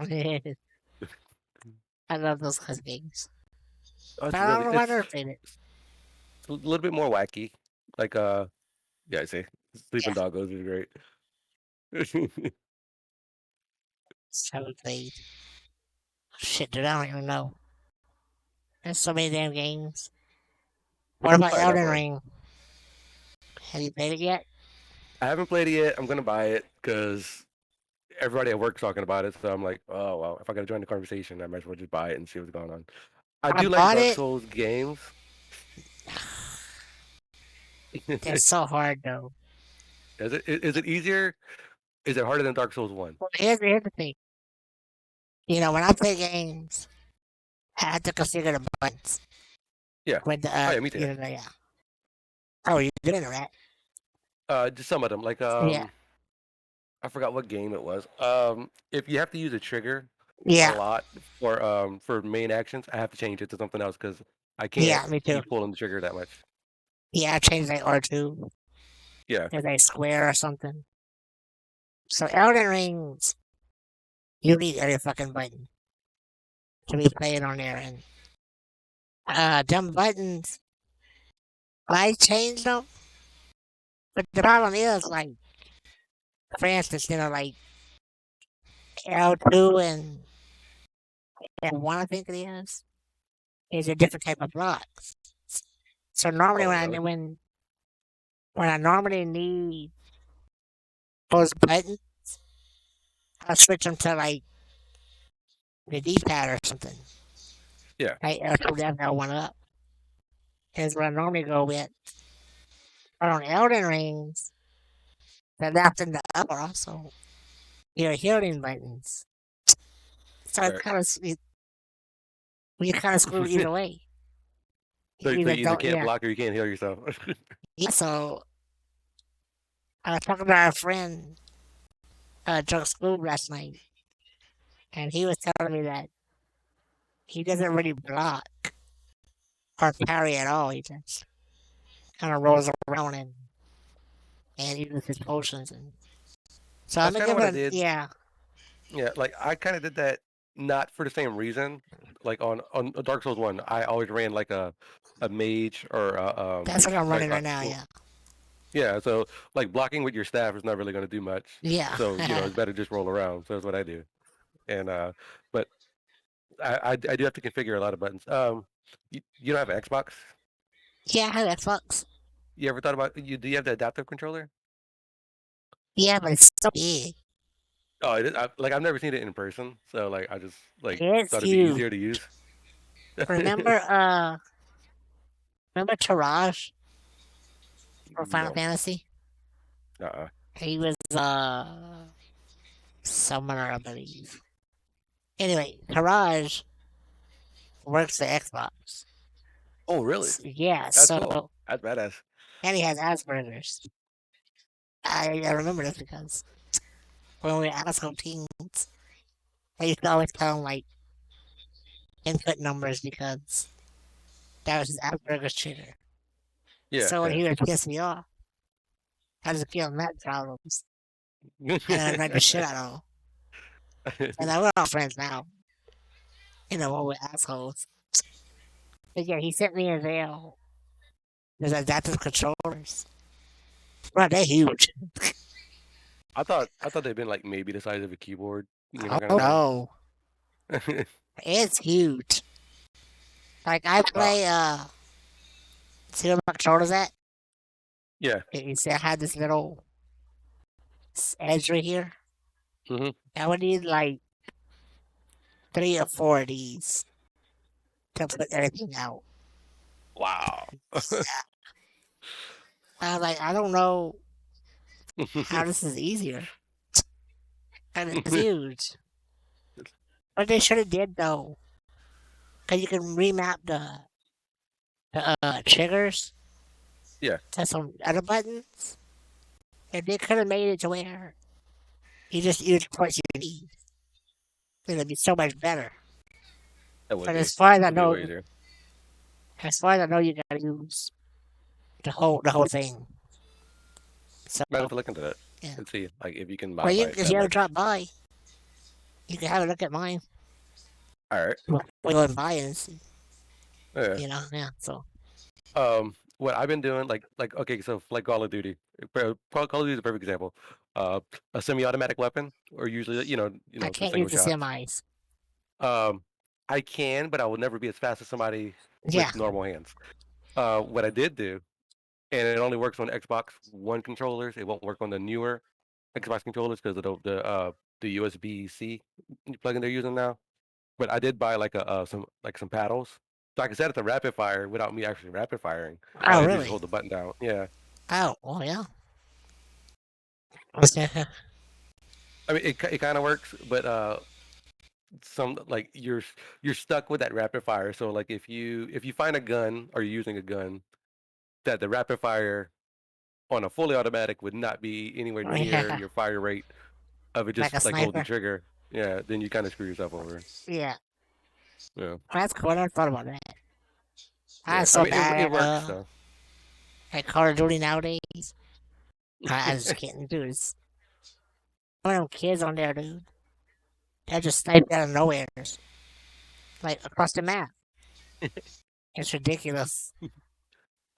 I love those kind of games. Oh, But it's I don't really know why I never played it. it's a little bit more wacky. Like yeah, I say Sleeping Yeah, Doggos is great. just haven't played. Shit, dude, I don't even know. There's so many damn games. What about Oh yeah, Elden definitely. Ring? Have you played it yet? I haven't played it yet. I'm gonna buy it because everybody at work's talking about it. So I'm like, oh well, if I gotta join the conversation, I might as well just buy it and see what's going on. I I do like bought Dark it. Souls games. That's is so hard though. it easier? Is it harder than Dark Souls One? Well, here's the thing. When I play games, I have to configure the buttons Yeah. with the Oh yeah, me too. yeah. Oh, you doing it right? Just some of them. Like Yeah, I forgot what game it was. If you have to use a trigger a yeah, lot for main actions, I have to change it to something else because I can't yeah. Me too. keep pulling the trigger that much. Yeah, I changed like R2. Yeah. There's a square or something. So Elden Rings, you need every fucking button to be playing on there, and them buttons, I changed them, but the problem is like, for instance, like L2 and L1, I think it is a different type of blocks. So normally Oh really? when I normally need those buttons, I switch them to like the D-pad or something. Yeah. Like L2 down, L1 up is what I normally go with. But on Elden Rings, the left and the up are also your healing buttons. So it's Right. kind of you kind of screwed either way. You So either you either don't, can't yeah, block or you can't heal yourself. yeah. So I was talking to our friend Joe School last night, and he was telling me that he doesn't really block or parry at all. He just kind of rolls around and uses his potions. And so I'm That's gonna kind of give what it I a did. yeah, Yeah, like I kind of did that not for the same reason. Like on Dark Souls One, I always ran like a mage or that's what I'm like running right now. Yeah, yeah. So like blocking with your staff is not really going to do much. yeah. So it's better just roll around. So that's what I do. And but I do have to configure a lot of buttons. You don't have an Xbox? Yeah, I have Xbox. You ever thought about you? Do you have the adaptive controller? Yeah, but it's so big. Oh, like I've never seen it in person, so like I just like It's thought it'd be huge. easier to use. Remember, remember Taraj from Final No. Fantasy? Uh-uh. He was summoner, I believe. Anyway, Taraj works at Xbox, Oh, really? Yeah, That's so cool. That's badass. and he has Asperger's. I remember this because when we were asshole teens, I used to always tell him like input numbers because that was his Asperger's trigger. Yeah, So when yeah. he would piss me off, I just give him that problems, and I annoyed the shit out of him. And then we're all friends now. You know, when we're assholes. But yeah, he sent me a veil. There's adaptive controllers. Bro, they're huge. I thought they'd been like maybe the size of a keyboard, kind Oh of thing. no, it's huge. Like I Wow. play, see where my controllers at? Yeah. You see, I had this little edge right here. Hmm. I would need like 3 or 4 of these to put everything out. Wow. I was like, I don't know how this is easier. And it's huge. What they should have did though, because you can remap the triggers Yeah, to some other buttons. And they could have made it to where you just use the parts you need. It'd be so much better. that would But be. as far as I That'd be way know, easier. you gotta use the whole thing. So Might have to look into that yeah. and see like if you can Well, modify it if that you ever much. drop by, you can have a look at mine. All right. We'll go and buy it and see. Yeah. Yeah. So What I've been doing, like okay, so like Call of Duty, Call of Duty is a perfect example. Uh, a semi-automatic weapon, or usually, I the can't single use the shots. semis. Um, I can, but I will never be as fast as somebody Yeah. with normal hands. What I did do, and it only works on Xbox One controllers. It won't work on the newer Xbox controllers because of the USB-C plugin they're using now. But I did buy like some paddles, so I can set it to rapid fire without me actually rapid firing. All I Oh, have to do is just really? hold the button down. Yeah. Oh, well, yeah. I mean, it kind of works, but some like you're stuck with that rapid fire. So like if you find a gun or you're using a gun that the rapid fire on a fully automatic would not be anywhere near Yeah. your fire rate of it Like just a like holding sniper. trigger, yeah, then you kind of screw yourself over. Yeah. Yeah, That's cool. I never thought about that. I'm yeah. I so mean, bad it at works though. Call of Duty nowadays. I just can't do this. One of them kids on there, dude. They just sniped out of nowhere, like across the map. It's ridiculous.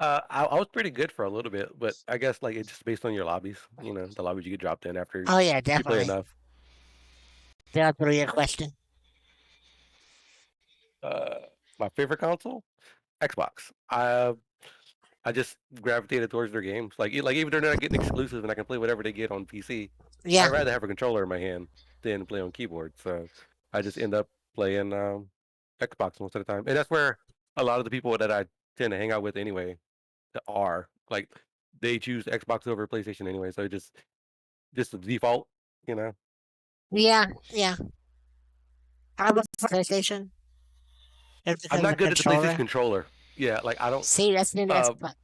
I was pretty good for a little bit, but I guess like it's just based on your lobbies. The lobbies you get dropped in after Oh yeah, you play definitely. enough. That'll throw you a question. Uh, my favorite console, Xbox. I just gravitated towards their games. Like even though they're not getting exclusive and I can play whatever they get on PC, I'd Yeah, rather have a controller in my hand than play on keyboard. So I just end up playing Xbox most of the time, and that's where a lot of the people that I tend to hang out with anyway are. Like they choose Xbox over PlayStation anyway, so just the default, you know. yeah. I was for PlayStation. It's I'm because of the not good at the PlayStation controller. controller. Yeah, like I don't. See, that's new to Uh, Xbox.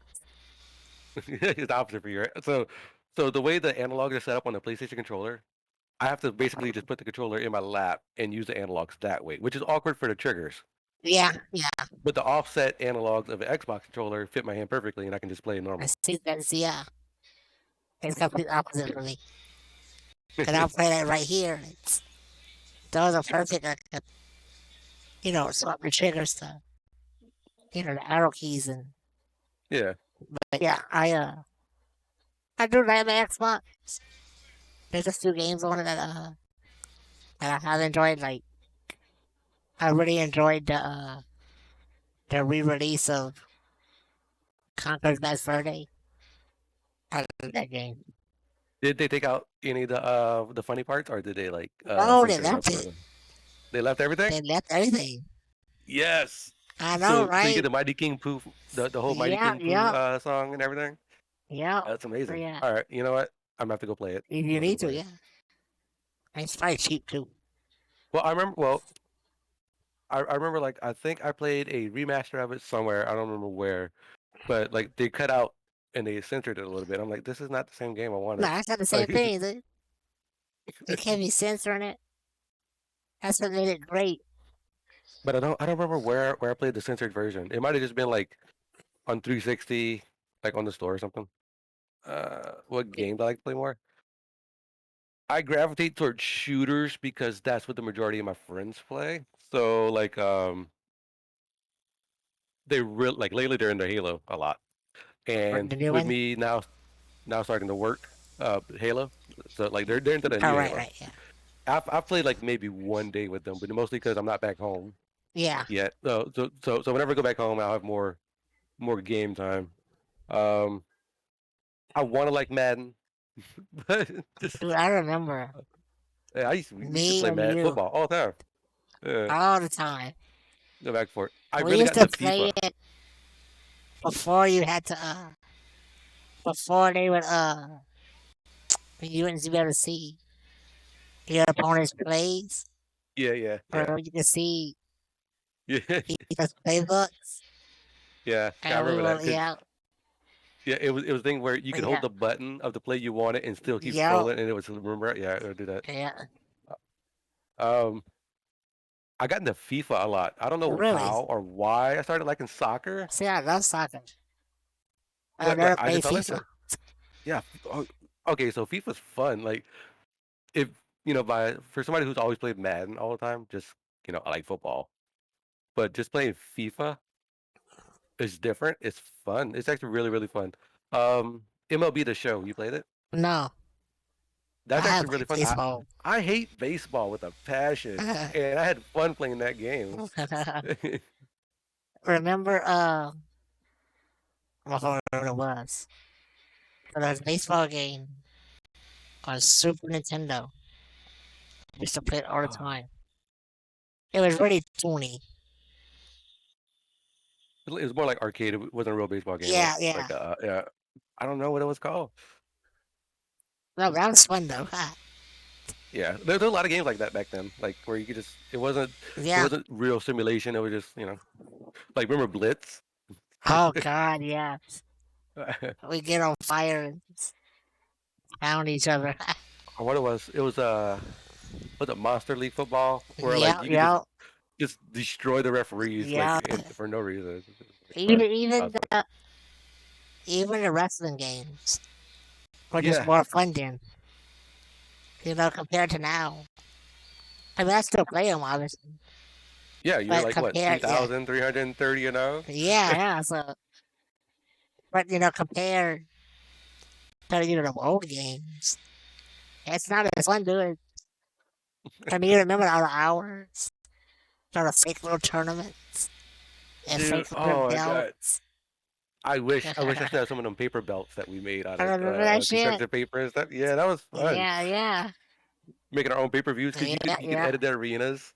it's the opposite for you, right? So the way the analogs are set up on the PlayStation controller, I have to basically just put the controller in my lap and use the analogs that way, which is awkward for the triggers. Yeah. But the offset analogs of an Xbox controller fit my hand perfectly, and I can just play I normal. see that's yeah. It's complete opposite for me. Cause I'll play that right here. Those are perfect. I could, swap the triggers to, the arrow keys and. Yeah, But yeah, I do like the Xbox. There's a few games on it that I have enjoyed. Like I really enjoyed the re-release of Conker's Bad Fur Day. I love that game. did they take out any of the funny parts, or did they like No, they censor enough left for it. them? They left everything. They left everything. Yes. I know, So you get right? the Mighty King Pooh, the whole Mighty Yeah, King Pooh yeah, song and everything. yeah, That's amazing. yeah. All right, you know what? I'm gonna have to go play it. If I'm you gonna have to need go to, play it. yeah. It's probably cheap too. Well, I remember. Well, I remember like I think I played a remaster of it somewhere. I don't remember where, but like they cut out and they censored it a little bit. I'm like, this is not the same game I No, wanted. that's not the same Like, thing, dude. They can't be censoring it. That's what made it great. but I don't remember where I played the censored version. It might have just been like on 360, like on the store or something. What game do I like to play more? I gravitate towards shooters because that's what the majority of my friends play. So like they really like lately they're into Halo a lot. For And the new with one. me now starting to work Halo. So like they're into the Oh, new right, Halo. right, yeah. I've played like maybe one day with them, but mostly because I'm not back home Yeah. yet. So whenever I go back home, I'll have more game time. Um, I want to like Madden, but just Dude, I remember yeah, we used to me play and Madden you football all the time. Yeah, all the time. go back for it. I We really used got to into play FIFA. it before you had to, before they would, you wouldn't be able to see your opponent's plays, Yeah, yeah, yeah, or you could see yeah, people's playbooks, yeah. I and we remember that will, because yeah, yeah, it was a thing where you could hold yeah, the button of the play you wanted and still keep yeah, scrolling, and it was remember. Yeah, I would do that. yeah. Um, I got into FIFA a lot. I don't know Really? how or why I started liking soccer. See, I love soccer. I Like never I played just fell FIFA. into it. Yeah. Okay, so FIFA's fun. Like if by for somebody who's always played Madden all the time, just I like football, but just playing FIFA is different. It's fun. It's actually really really fun. MLB The Show. You played it? No, I That's have actually really played fun. baseball. I hate baseball with a passion, and I had fun playing that game. Remember, I don't remember what it was. But there was a baseball game on Super Nintendo. I used to play it all the Ah, time. It was really funny. it was more like arcade. It wasn't a real baseball game. Yeah, yeah. Like yeah, I don't know what it was called. No, that was fun though. Yeah, there a lot of games like that back then, like where you could just it Yeah. wasn't real simulation. It was just like remember Blitz? Oh God, yeah. We get on fire and pound each other. Or what it was was it Monster League football where like Yeah, you could just yeah, just destroy the referees like yeah. for no reason. It was really Even fun. That even was fun. the even the wrestling games were just Yeah, more fun then. Compared to now. I mean, I still play them obviously, yeah, you're but like what compared, yeah, 3,330 and oh. yeah, yeah. So, but compared to the old games, it's not as fun, dude. I mean, you remember all the hours, all the fake little tournaments and Dude, fake little oh my god. belts. I wish I still had some of them paper belts that we made out I of remember that shit. constructed paper and stuff. Yeah, that was fun. Yeah, yeah, Making our own pay-per-views because yeah, you could yeah, edit the arenas.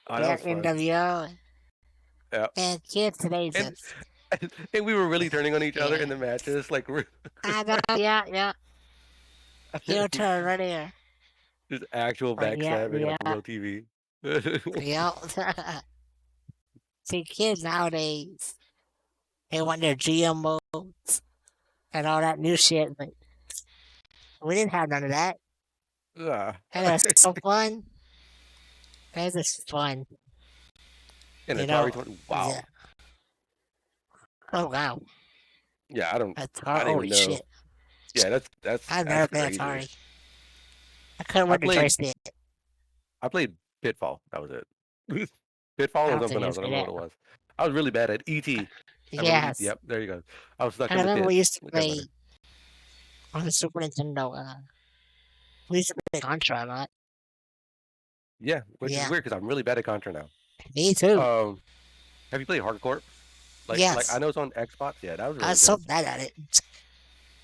Oh, that yeah. was fun. NWO Yeah, and kids today and just and we were really turning on each other in yeah. the matches, like we're I know, yeah, yeah. Heel turn right here. just actual Right, yeah, backstabbing yeah, like real TV. yeah. See, kids nowadays they want their GMO and all that new shit, but we didn't have none of that. Ah. And it was so fun. It was just fun, And you Atari know. 20. Yeah. Wow. Oh wow, Yeah, that's I hard. don't even Holy know. shit! Yeah, I've that's never played crazy. Atari. I couldn't I work the played joystick. I played Pitfall. That was it. Pitfall I or don't think something you else. I say don't know that. what it was. I was really bad at ET. I remember ET. Yes, Yep, there you go. I was stuck I in the remember pit. we used to It got play better. on the Super Nintendo. We used to play Contra a lot. Yeah, which is Yeah, weird because I'm really bad at Contra now. me too. Um, have you played Hardcore? Like I Yes, know it's on Xbox. Yeah, that was I really was so good. bad at it.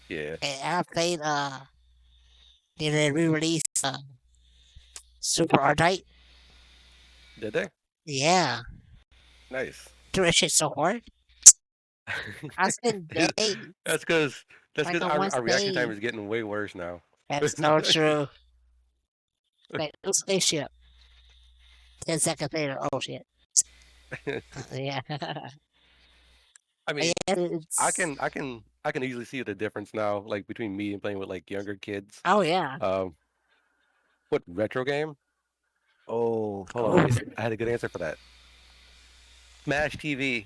Yeah. And I played. Did they re-release Super R-Type? Did they? Yeah, Nice. dude, that shit's so hard. I spent days, that's because like on our, one our reaction time stage. is getting way worse now. That's so true. Like, little spaceship. 10 seconds later, oh shit. Yeah. I Yeah, mean, it's. I can easily see the difference now, like between me and playing with like younger kids. Oh yeah. Um, what retro game? Oh, hold on, Oh. I had a good answer for that. Smash TV.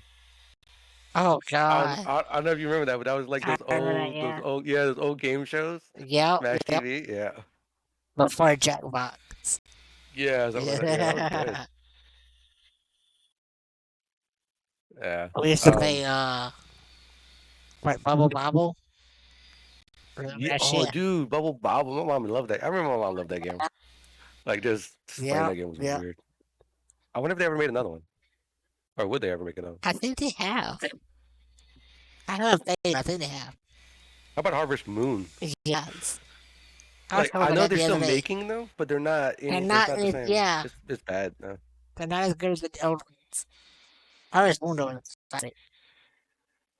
Oh God. I don't know if you remember that, but that was like I remember that. those Yeah. old, yeah, those old game shows. Yep. Smash Yep. TV, yeah, Before Jackbox. yeah, something like that. Yeah, that was good. Yeah. Yeah. We used to Um. play what Bubble Bobble. Remember Yeah. that Oh, shit? dude, Bubble Bobble. My mom loved that. I remember my mom loved that game. Like just playing Yep. that game was Yep. weird. I wonder if they ever made another one, or would they ever make another? I think they have. I don't know if they. I think they have. How about Harvest Moon? Yes. I was Like talking I about know that they're the still other day. making them, but they're not They're any. It's not. not the same. Yeah. It's bad. No. They're not as good as the old ones. Harvest Moon was like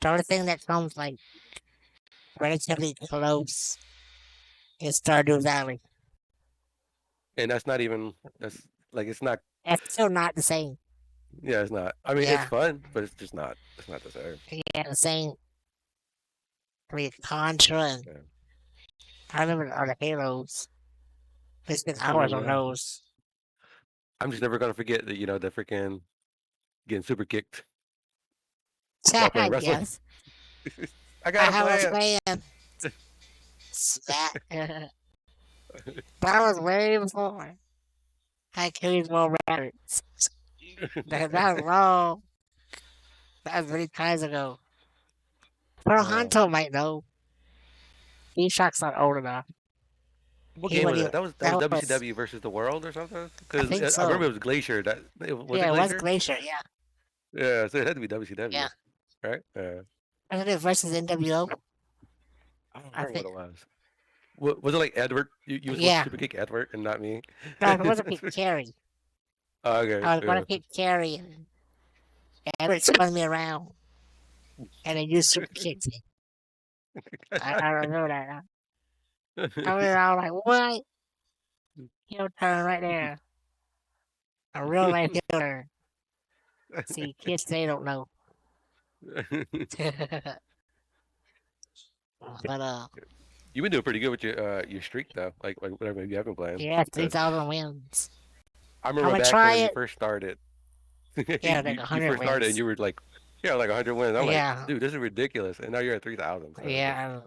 the only thing that comes like relatively close is Stardew Valley. And that's not even. That's like it's not. It's still not the same. Yeah, it's not. I mean, it's Yeah. fun, but it's just not. It's not the same. Yeah, the same. I mean, Contra and Yeah. I remember all the Halos. We spent I hours remember on that. those. I'm just never gonna forget that. The freaking getting super kicked while playing I wrestling. guess. I I got a have a plan. plan. That, that was way before I carried more records. That was long. That was many times ago. Pearl uh, Honto might know. E-Shock's not old enough. what He game wouldn't was even. that? That was That was. WCW versus the World or something. I Because think I remember so. it was Glacier. Was it Yeah, it was Glacier? Glacier. Yeah. Yeah, so it had to be Yeah. WCW, right? I think it versus NWO. I don't I remember what think. it was. Was it like Edward? You were supposed to Yeah. super kick Edward and not me. No, it wasn't pick Carrie. Okay, I was going to pick Carrie and Edward spun me around and then you super kicked me. I remember that. I was all like, what? Heel turn right there. A real life heel turn. See, kids, they don't know. But, You've been doing pretty good with your streak though. Like whatever you have been playing. yeah, Because 3,000 wins. I I'm remember going to back try when you it. first started. Yeah, like You 100 first started and wins. you were like, yeah, like 100 wins. I'm like, Yeah, dude, this is ridiculous. And now you're at 3,000. So it's yeah.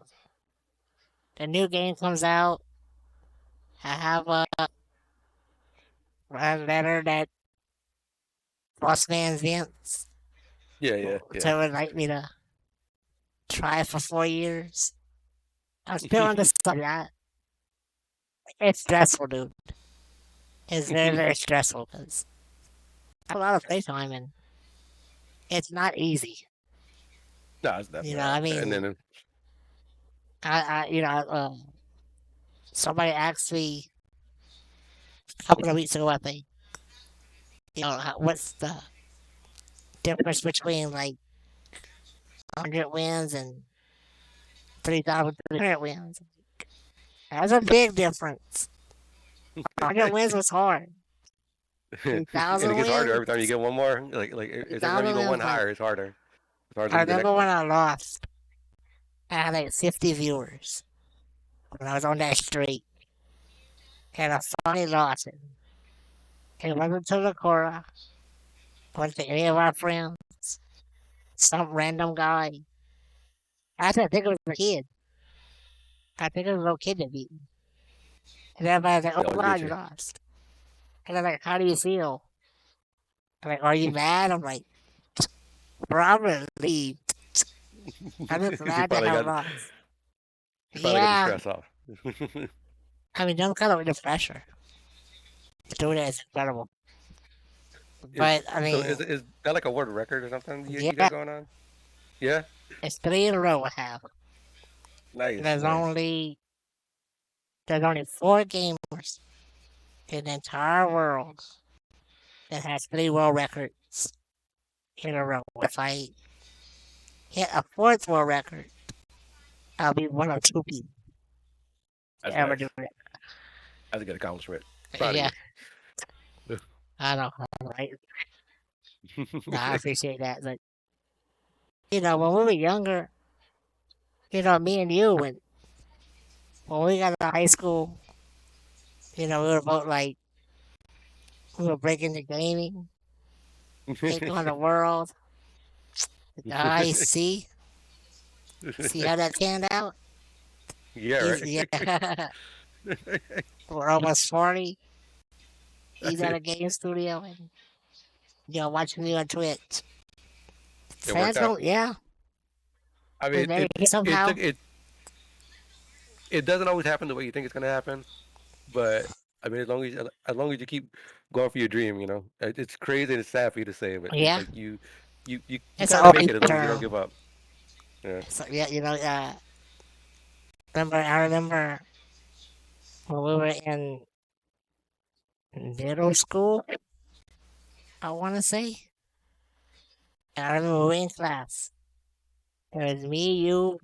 The new game comes out. I have a letter that Boss Man Vince yeah, yeah, yeah. to invite me to try for 4 years. I'm still on the subject. It's stressful, dude. It's very, very stressful because I have a lot of playtime and it's not easy. No, it's definitely I not. And mean, then somebody asked me a couple of weeks ago, I think, what's the difference between like 100 wins and 3,300 wins? That's a big difference. 100 wins was hard. and it 3,000 gets harder wins? every time you get one more. It's every time you 3,000 go one wins, like, higher, it's harder. It's harder to I get the remember next when one. I lost, I had like 50 viewers when I was on that streak. And I finally lost it. It wasn't to the Cora, wasn't to any of our friends, some random guy. I think it was a kid. I think it was a little kid that beat me. And everybody's like, They oh always God, get you you. lost. And I'm like, how do you feel? I'm like, are you mad? I'm like, bro, I'm relieved. I'm just You glad to finally have got lost. the Yeah, stress off. I mean, don't kind of the pressure. Doing it is incredible. is But, I so mean, is that like a world record or something you yeah, got going on? Yeah. it's 3 in a row I have. Nice, There's nice. only, there's only 4 gamers in the entire world that has 3 world records in a row. If I hit a fourth world record, I'll be one of 2 people to That's ever nice. do it. That's a good accomplishment. Proud of Yeah, you. I know, right? No, I appreciate that. But when we were younger, me and you, when we got to high school, we were both like we were breaking the gaming, taking on the world. I see how that panned out. Yeah, He's right. yeah, we're almost 40. He's at a game studio and watching me on Twitch. It worked Fans out. don't, yeah, I and mean, then it it somehow, took it. It doesn't always happen the way you think it's gonna happen, but I mean, as long as you keep going for your dream, it's crazy and it's sad for you to say, but it's yeah, like you it's an kind of make OP it as long as you don't term. give up. Yeah. So yeah, I remember when we were in middle school. I want to say, I remember we were in class. It was me, you,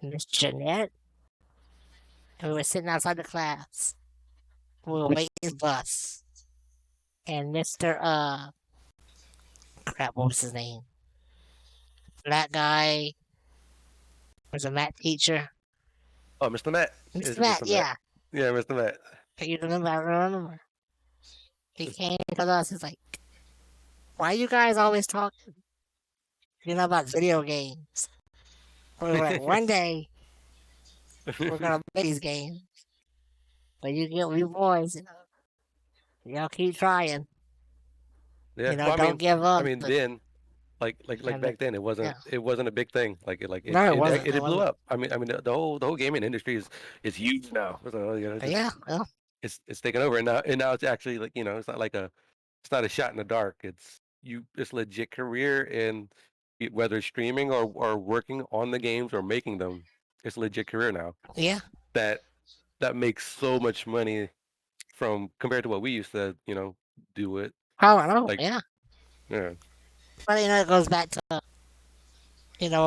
Miss Jeanette, and we were sitting outside the class. We were waiting his bus, and Mister crap, what was his name? That guy was a math teacher. Oh, Mr. Matt. Is Mr. it Matt, Mr. Matt? yeah. Yeah, Mr. Matt. You remember? I remember. He came to us. He's like, "Why you guys always talking? About video games?" We were like, "One day we're gonna play these games, but you boys, y'all keep trying. Yeah. Well, Don't give I up." mean, then like And back then, it wasn't yeah, it wasn't a big thing. Like it like it no, it it wasn't. it, It it blew wasn't. up. I mean, the whole gaming industry is huge now. So just Yeah, well, it's taken over, and now it's actually like it's not a shot in the dark. It's legit career, and whether it's streaming or working on the games or making them, it's a legit career now. yeah. That that makes so much money from compared to what we used to do it Oh, I know. like Yeah, yeah. but it goes back to what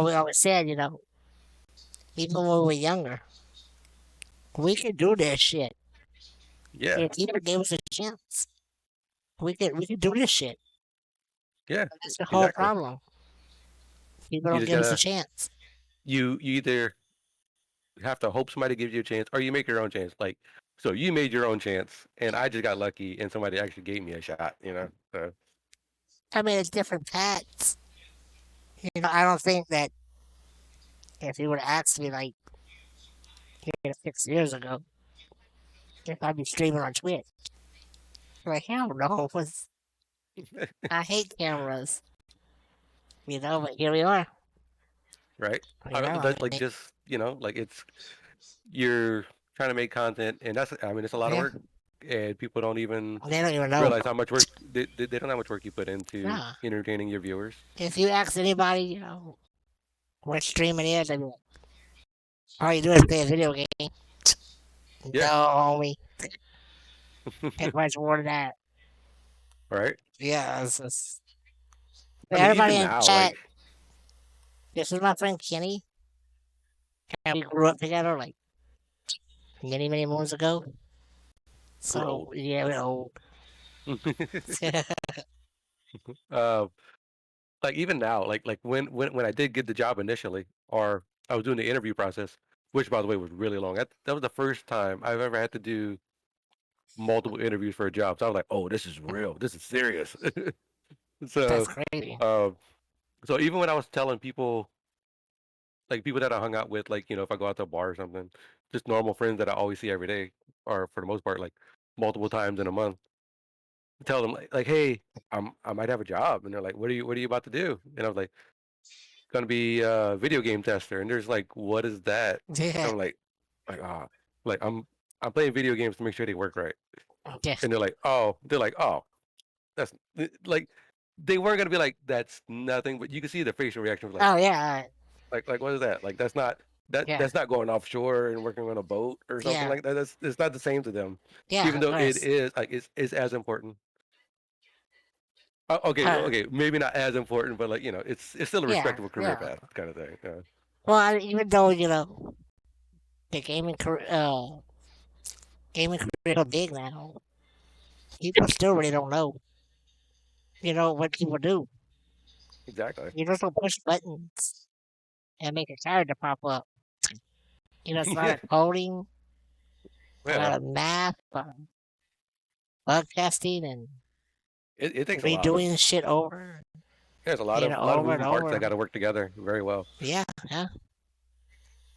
we always said. Even when we were younger, we could do this shit Yeah, if people gave us a chance. We could do this shit. yeah, That's the whole exactly. problem. People You don't just give us a gotta chance. you either have to hope somebody gives you a chance or you make your own chance. Like, so you made your own chance and I just got lucky and somebody actually gave me a shot. So I mean, it's different paths. I don't think that if you would have asked me like 6 years ago if I'd be streaming on Twitch, like hell no, I hate cameras. But here we are. right. I That like mean, just like you're trying to make content and it's a lot of yeah, work and people don't even they don't even know. realize how much work they don't know how much work you put into Nah, entertaining your viewers. if you ask anybody, what streaming is, I mean, all you do is play a video game. No, Yeah. homie, ain't much more than that. Right. Yeah, I mean, everybody even in now, chat. This is my friend Kenny, and we grew up together like many, many moons ago. we're old. So yeah, we're old. uh, like even now, like when I did get the job initially, or I was doing the interview process, which by the way was really long. That was the first time I've ever had to do multiple interviews for a job. So I was like, oh, this is real. This is serious. That's so, crazy. uh, so even when I was telling people, like people that I hung out with, like if I go out to a bar or something, just normal friends that I always see every day, or for the most part, like multiple times in a month, tell them like hey, I might have a job, and they're like, what are you about to do? And I was like, gonna be a video game tester, and there's like, what is that? Yeah, I'm like like I'm playing video games to make sure they work right, yeah, and they're like, oh, that's like they weren't gonna be like that's nothing, but you can see the facial reaction was oh yeah, like what is that? Like that's not that yeah, that's not going offshore and working on a boat or something yeah, like that. That's it's not the same to them, yeah. even Of though it course. is like it's as important. Okay, Uh, okay, maybe not as important, but like it's still a yeah, respectable career yeah. path kind of thing. Yeah. Well, even though the gaming career is so big now, people still really don't know. what people do. Exactly. You just don't push buttons and make a character pop up. It's a lot Yeah. of coding, a Yeah. lot of math, bug testing, and It takes a lot of redoing shit over, there's a lot of over and moving parts that over. got to work together very well. Yeah, yeah,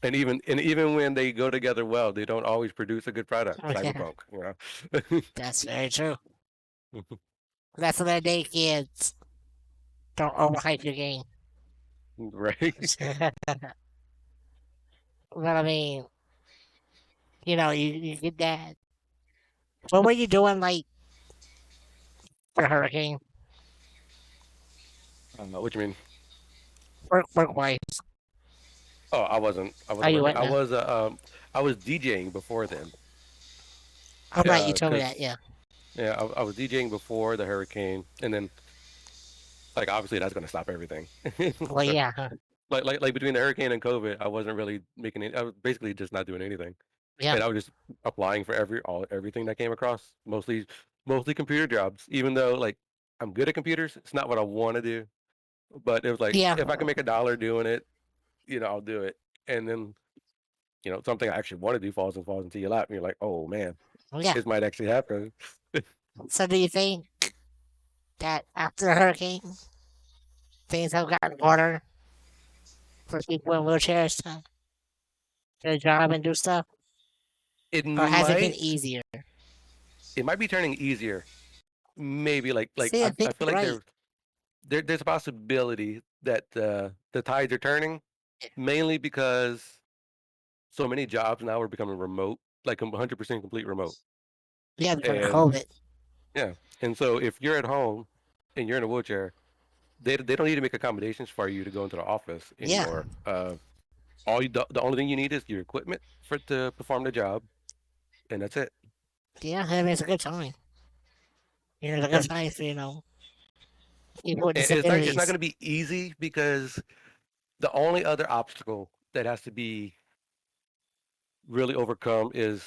And even when they go together well, they don't always produce a good product. oh, yeah. Cyberpunk, you know. That's very true. Lesson of the day, kids. Don't overhype your game. Right. But I mean, you get that. What were you doing like for Hurricane? What you mean? Work wise. Oh, I Are wasn't you working. what now? I was DJing before then. I'm right, you told me that, Cause yeah. yeah, I was DJing before the hurricane, and then like obviously that's gonna stop everything. Well So yeah, like between the hurricane and COVID, I wasn't really making it. I was basically just not doing anything, yeah, and I was just applying for everything that came across. Mostly computer jobs. Even though like I'm good at computers, it's not what I want to do. But it was like yeah, if I can make a dollar doing it, I'll do it. And then something I actually want to do falls into your lap, and you're like, oh man, yeah. this might actually happen. So do you think that after the hurricane things have gotten harder for people in wheelchairs to get a job and do stuff? It Or has it been might easier? it might be turning easier. Maybe like See, I I think feel you're like right. there's a possibility that the tides are turning mainly because so many jobs now are becoming remote, like 100% complete remote. Yeah, because of And COVID. yeah, and so if you're at home and you're in a wheelchair, they don't need to make accommodations for you to go into the office Yeah, anymore. The only thing you need is your equipment for to perform the job, and that's it. yeah, I mean, it's a good time. It's a Yeah, good time for, people with and it's not disabilities. going to be easy because the only other obstacle that has to be really overcome is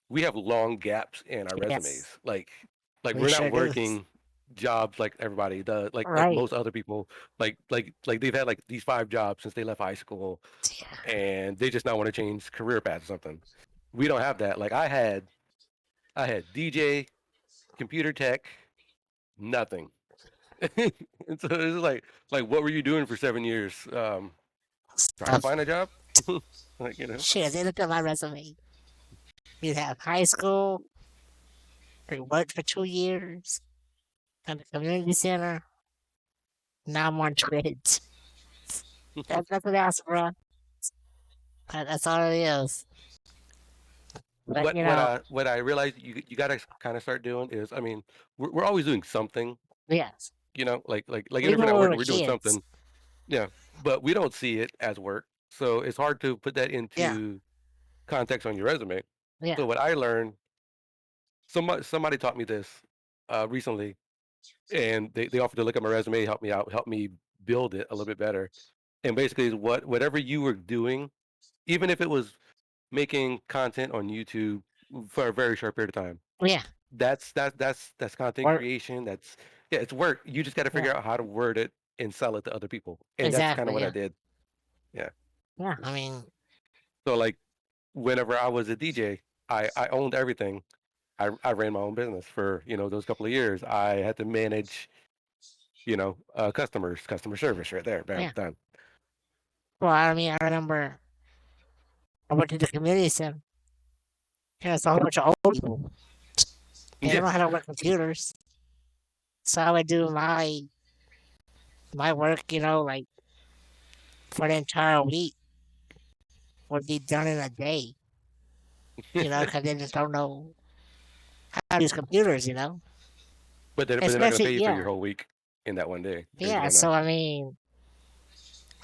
we have long gaps in our resumes. Yes, Like we we're not sure do. working jobs like everybody does, like Right. most other people. Like they've had like these 5 jobs since they left high school, Yeah, and they just now want to change career paths or something. We don't have that. Like I had DJ, computer tech, nothing. And so it's like what were you doing for 7 years? Trying to stuff. find a job, like. Shit, they looked at my resume. You have high school, you worked for 2 years at the community center. Now I'm on Twitch. That's what else, bro. That's all it is. But What I realized you got to kind of start doing is, I mean, we're always doing something, yes, like even if even we're when not we working, were we're doing kids. something. Yeah, but we don't see it as work, so it's hard to put that Yeah, into context on your resume. yeah, So what I learned, somebody taught me this recently, and they offered to look at my resume, help me out, help me build it a little bit better. And basically, is whatever you were doing, even if it was making content on YouTube for a very short period of time, yeah. that's content Or creation. That's yeah, it's work. You just got to yeah, figure out how to word it and sell it to other people, and that's kind of exactly. what I Yeah, did. Yeah. yeah. I mean, So like, whenever I was a DJ, I owned everything. I ran my own business for those couple of years. I had to manage customers, customer service right there. Bam, yeah. done. Well, I mean, I remember I went to the community center. It's a whole bunch of old people. They don't Yeah. know how to work computers. So I would do my work, like for the entire week would be done in a day. Because they just don't know how to use computers. But they're not gonna Especially, pay you for your yeah, whole week in that one day. They're just yeah. gonna. So I mean,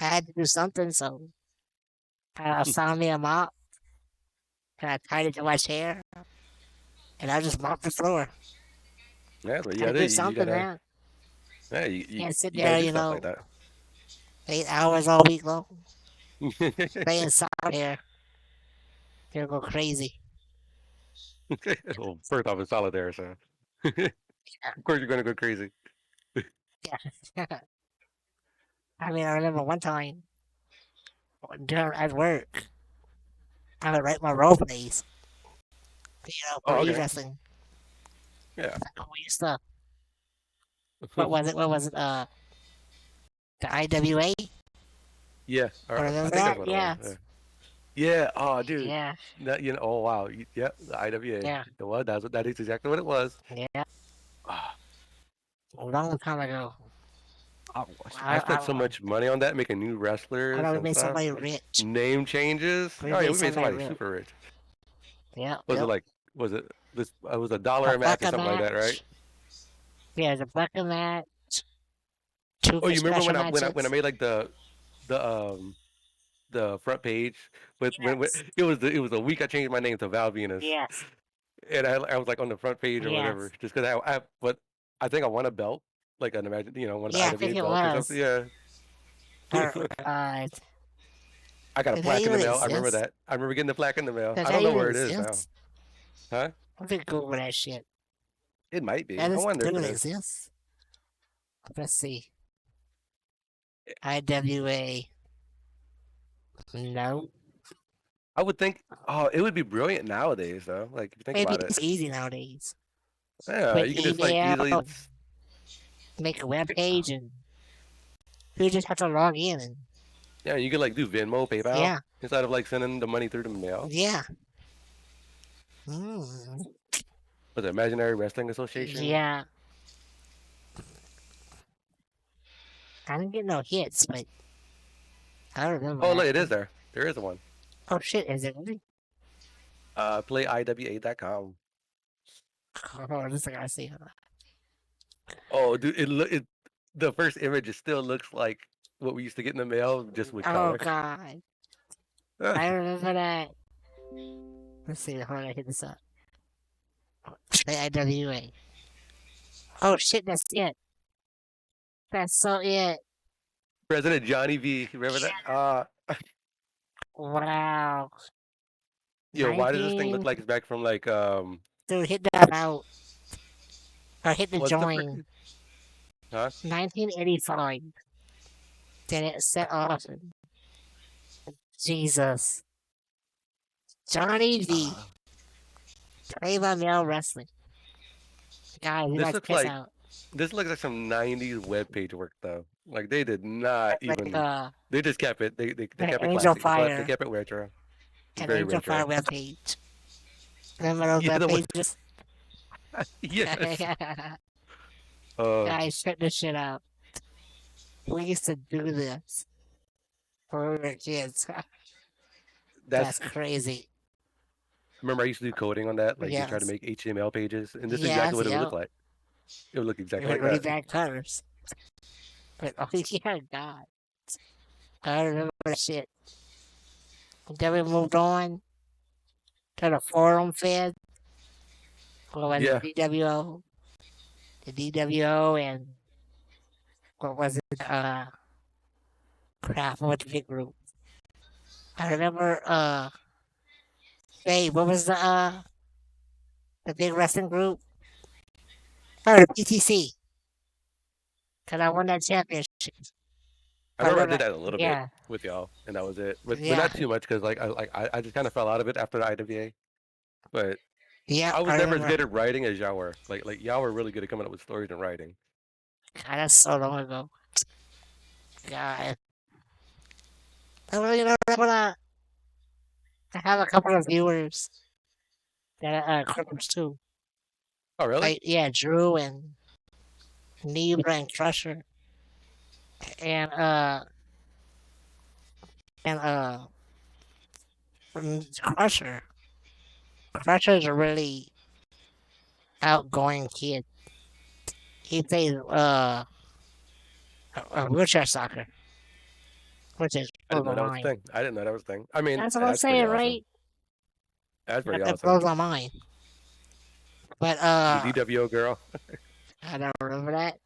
I had to do something. So I found me a mop and I tied it to my chair and I just mopped the floor. Yeah, that's what you Gotta gotta do. do You something, gotta. man. Yeah, you, you, Can't sit you gotta there, do stuff like that. 8 hours all week long. Stay inside there. You'll go crazy. Well, first off, it's solitaire, so of course you're gonna go crazy. Yeah. I mean, I remember one time at work, I would write my role plays, for Oh, okay. e-wrestling. Yeah. We used to, what was it? What was it? The IWA? Yeah. I Remember think that's that? what it was. Yeah. Yeah. Yeah. Oh, dude. Yeah. That, oh wow. Yep. The IWA. Yeah. It was. That is exactly what it was. Yeah. Ah, A long time ago. I I, spent so I, much money on that, making new I wrestlers know we and made stuff. somebody rich. Name changes. We Oh yeah, made we made somebody somebody rich. super rich. Yep. Was it Yep. like? Was it this? It was $1 A a match or bucket something like that, right? match. Yeah, the bucket match. Two Oh, you remember special when I matches. made like the the front page, but when Yes. it was a week I changed my name to Val Venus, Yes. and I was like on the front page or whatever, Yes. just because but I think I won a belt, like an imagine one of the Yeah, I IWA think it belts or something. was. Yeah, Or, I got a did that plaque in the even mail. I remember exist? that. I remember getting the plaque in the mail. Does I that don't know even where it is now, exist? huh? I'm gonna Google that shit. It might be. That I is wonder if still it is. exists. Let's see. IWA. No. I would think. Oh, it would be brilliant nowadays, though. Like if you think Maybe about it, it's easy nowadays. yeah, Quick you can just like email, easily. make a web page, and you just have to log in. And Yeah, you could like do Venmo, PayPal yeah, instead of like sending the money through the mail. yeah, mm, Was it Imaginary Wrestling Association? yeah. I didn't get no hits, but I remember Oh, look, that. it is there. There is one. Oh shit, is it really? PlayIWA.com. Oh, this I gotta see. Oh, dude, the first image it still looks like what we used to get in the mail, just with Oh color. god, I remember that. Let's see. Hold on, I hit this up. IWA. Oh shit, that's it. That's so it. President Johnny V. Remember that? Wow. Yo, why does this thing look 19. like it's back from like Dude, hit that out. Or hit the what's the join. freaking huh? 1985. Then it set off. Jesus. Johnny V. Uh, Play by Male Wrestling. Guys, you this guys looks piss like out. this looks like some '90s web page work though. Like they did not Like even. They just kept it. They an kept it Angel classic. They Fire. kept it retro. It's An very Angel Fire retro. webpage. Remember those Yeah, web the one. pages? Yes. Uh, Guys, check this shit out. We used to do this when we were kids. that's That's crazy. remember I used to do coding on that, like just try to Yes. make HTML pages, and this is exactly Yes, what it would yep. look like. It would look exactly With like really that. bad colors. But oh yeah, God. I remember that shit. Then we moved on to the forum fed. What was it? Yeah, DWO? The DWO and what was it? Crap, what the big group? I remember, hey, what was the big wrestling group? Oh, the PTC. Cause I won that championship. I I remember I remember did that. that a little bit Yeah, with y'all, and that was it. But yeah, not too much because I just kind of fell out of it after the IWA. But yeah, I was I never as remember. good at writing as y'all were. Like y'all were really good at coming up with stories and writing. God, that's so long ago. God. Well, I have a couple of viewers that are cripples too. Oh really? Like, yeah, Drew and Nebra and Crusher. And, and, Crusher. Crusher's a really outgoing kid. He plays, wheelchair soccer, which is I didn't blows know my that was a mind. thing. I didn't know that was a thing. I mean, That's what I'm that's pretty saying, awesome. right? That's pretty That awesome. blows my mind. But, The DWO girl. I don't remember that.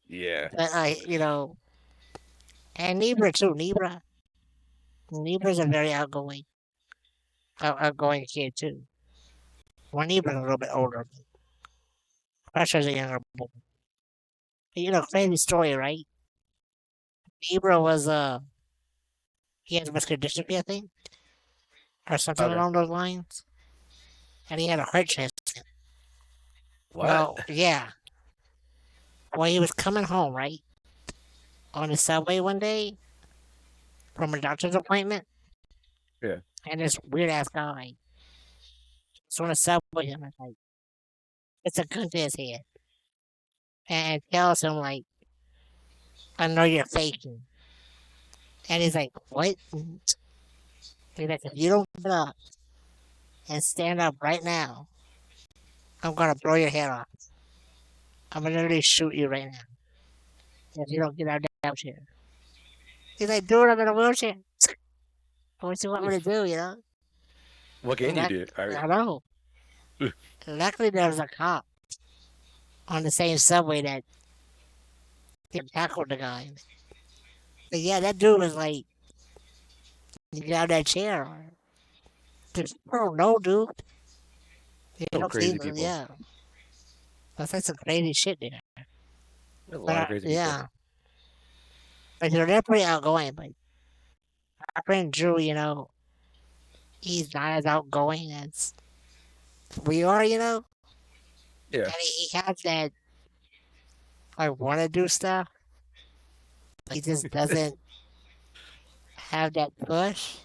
Yeah. But, and Nebra too. Nebra's a very outgoing kid too. Well, Nebra's a little bit older. Crusher's a younger boy. Crazy story, right? Ibra was he had muscular dystrophy, I think, or something Okay. along those lines, and he had a heart transplant. What? Well, yeah. Well, he was coming home, right, on the subway one day from a doctor's appointment, Yeah. and this weird ass guy was on the subway and was like, it's a gun to his head, and tells him like, I know you're faking, and he's like, what? He's like, if you don't get up and stand up right now, I'm gonna blow your head off. I'm gonna literally shoot you right now if you don't get out of that chair. He's like, dude, I'm in a wheelchair. What you want me to do, What can And you that, do? I I know. Luckily, there was a cop on the same subway that tackled the guy. But yeah, that dude was like, you get out of that chair. Or, just, I don't know, dude. Some crazy people. Yeah. That's like some crazy shit there. There's a But lot of crazy people. yeah. But they're pretty outgoing. But our friend Drew, he's not as outgoing as we are, Yeah. And he has that, I want to do stuff. But he just doesn't have that push.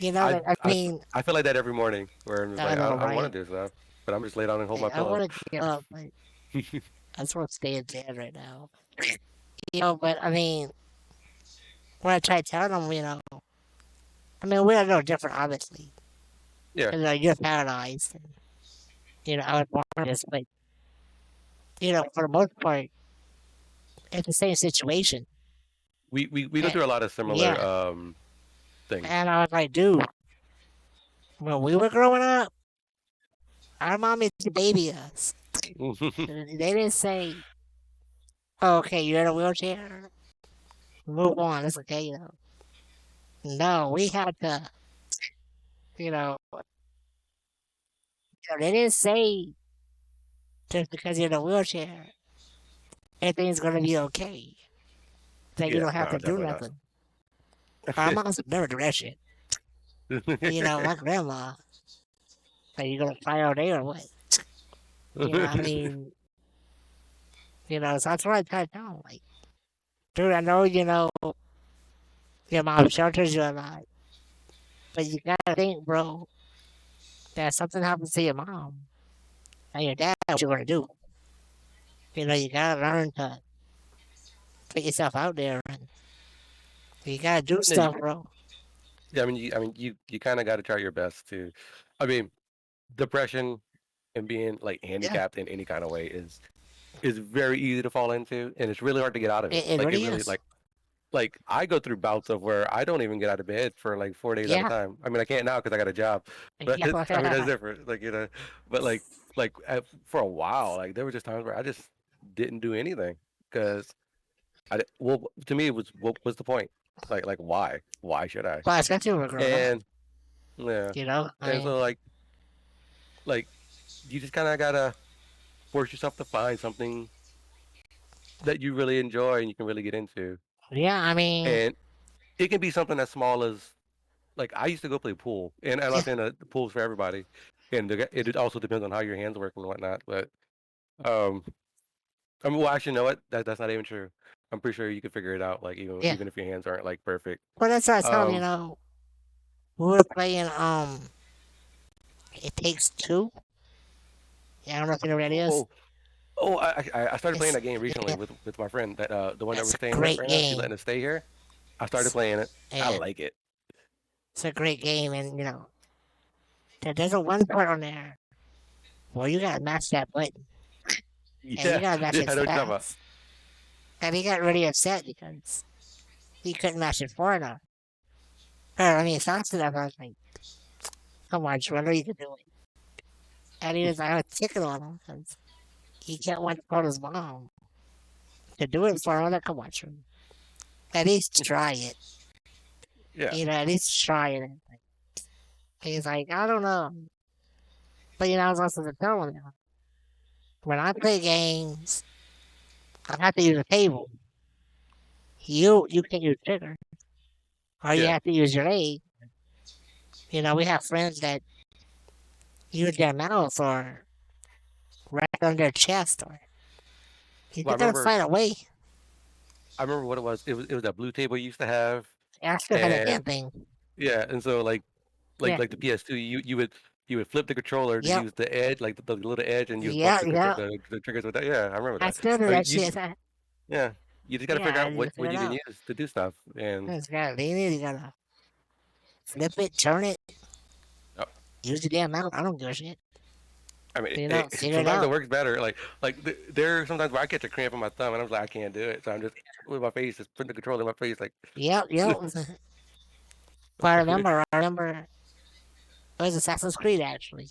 I, I I mean, I feel like that every morning where I'm just I like know, I want right? to do stuff, but I'm just laid down and hold my I pillow. want to get up, but I just want to stay in bed right now. But I mean, when I try telling them, I mean, we're no different, obviously. Yeah. Because you're paralyzed. And, I was born with this, but, for the most part, it's the same situation. We go And, through a lot of similar yeah. things. And I was like, dude, when we were growing up, our mom used to baby us. They didn't say, oh, okay, you're in a wheelchair. Move on. It's okay, No, we had to, you know, they didn't say just because you're in a wheelchair, everything's gonna be okay. That you Yeah, don't have no, to do definitely not. nothing. Our moms would never do that shit. But, my grandma, like, you gonna cry all day or what? I mean, so that's what I try to tell them. Like, dude, I know, your mom shelters you a lot, but you gotta think, bro, that something happens to your mom and your dad, what you gonna do? You gotta learn to put yourself out there and you gotta do Yeah, stuff, bro. yeah. You kind of got to try your best to. I mean, depression and being like Yeah, handicapped in any kind of way is very easy to fall into, and it's really hard to get out of it. it Like it really really is. like I go through bouts of where I don't even get out of bed for like 4 days at a Yeah, time. I mean, I can't now because I got a job, but I mean that's yeah. different. But for a while, like there were just times where I just didn't do anything because well, to me it was what was the point? Like why? Why should I? But especially when we're growing up, And yeah, I and mean, so like you just kind of gotta force yourself to find something that you really enjoy and you can really get into. yeah, I mean, And it can be something as small as like I used to go play pool, and I'm yeah, not saying that the pool's for everybody, and it also depends on how your hands work and whatnot. But um, I mean, well, actually, you know what? That's not even true. I'm pretty sure you can figure it out, like yeah. even if your hands aren't like perfect. But that's what I tell them, Um, we were playing, It Takes Two. Yeah, I don't know if you know what that is. oh, I started playing It's, that game recently yeah, with my friend that the one that we're it's a staying with great right now. She's game. letting us stay here. I started It's, playing it. I and like it. it's a great game, and, there's a one part on there where you gotta mash that button, and you Yeah, gotta mash yeah, it I know what you're talking about. fast. And he got really upset because he couldn't mash it far enough. Or, I mean, fast enough. I was like, come on, Drew, I know you can do it. And he was like, I was ticking on him because he can't want to call his mom to do it for him. I'm like, come on, Drew. At least try it. Yeah, At least try it. He's like, I don't know. But, I was also telling him, when I play games, I have to use a table. You can't use trigger, or you Yeah. have to use your leg. We have friends that use their mouth or right on their chest, or Well, you gotta find a way. I remember what it was. It was that blue table you used to have, I still have that and damn thing. yeah, and so Yeah. like the PS2, you would flip the controller to Yep. use the edge, like the little edge, and you would bump Yeah. Yeah. the triggers with that. Yeah, I remember I that. still do I mean, that shit. yeah, you just got to figure Yeah, I out need to what figure it you can out. use to do stuff, and You just gotta lean it. You gotta flip it, turn it, uh, use the damn mouth. I don't give a shit. I mean, Figure it sometimes it out. works better. There are sometimes where I catch a cramp in my thumb, and I'm like, I can't do it, so I'm just with my face, just putting the controller in my face, like. Yep. Yep. But I remember it was Assassin's Creed actually.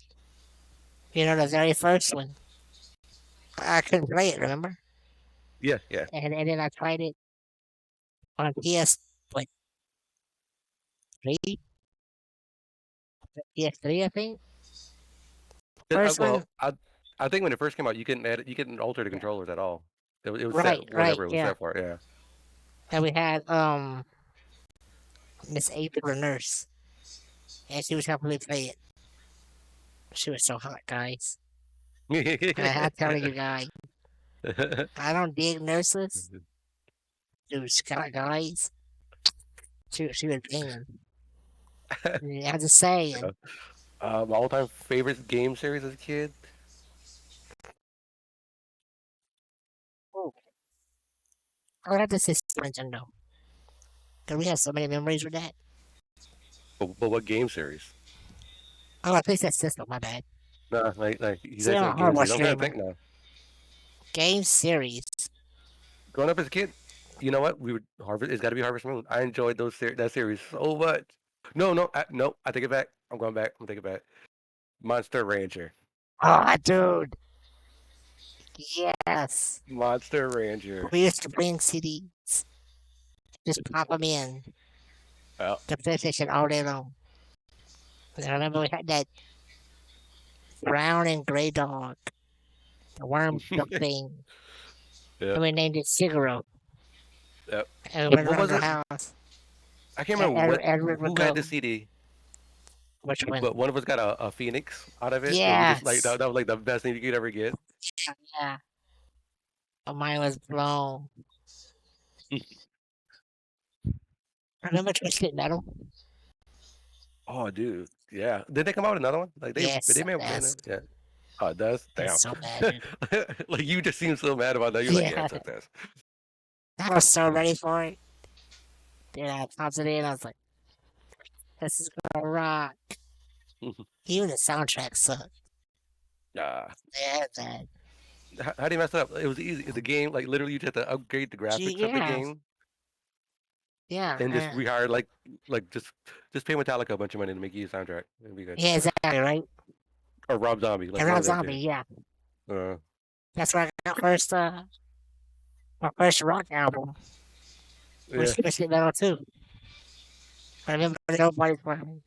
The very first one. I couldn't play it, remember? Yeah, yeah. And then I tried it on what, three? PS3, I think. First one? Well, I think when it first came out, you couldn't edit, you couldn't alter the Yeah. controllers at all. It was Right, set right, whatever it was yeah. set for. Yeah. And we had Miss April, the nurse, and she was helping me play it. She was so hot, guys. I'm telling you guys, I don't dig nurses. Dude, Scott guys. She was banging. Yeah, I'm just saying. My all-time favorite game series as a kid. Oh, I would have to say Super Nintendo. Because we have so many memories with that. But what game series? Oh, I think that system, my bad. No, like he's See, asking I'm a what game horrible series. I'm trying to streamer. think now. Game series. Growing up as a kid, you know what? We would Harvest. It's got to be Harvest Moon. I enjoyed that series so much. No, no, no. I take it back. I'm going back. I'm taking it back. Monster Rancher. Oh, dude. Yes. Monster Rancher. We used to bring CDs. Just pop them in. Oh. The PlayStation all day long. And I remember we had that brown and gray dog. The worm duck thing. Yeah. And we named it Figaro. Yep. And we went What around was the it? house. I can't And remember Edward would who had the go. CD, Which one? but one of us got a phoenix out of it, and we just like Yes. that was like the best thing you could ever get. Yeah. Oh, mine was blown. Remember Twisted Metal? Oh, dude, yeah. Did they come out with another one? Like Yes, they may have been, that's yeah. Oh, it does. it's Damn. so bad, dude. Like you just seem so mad about that. You're like, yeah, Yeah. it took this. I was so ready for it. Then I popped it in. I was like, this is gonna rock. Even the soundtrack sucked. Nah. Yeah, bad. How do you mess it up? It was easy. The game, like literally, you just had to upgrade the Gee, graphics of the yeah, game yeah, and just rehire like just pay Metallica a bunch of money to make you a soundtrack. It'd be good. yeah, exactly, right? Or Rob Zombie, like And one Rob of them Zombie, two. yeah. Uh, That's where I got my first rock album was yeah. Twisted Metal too. I remember nobody for me.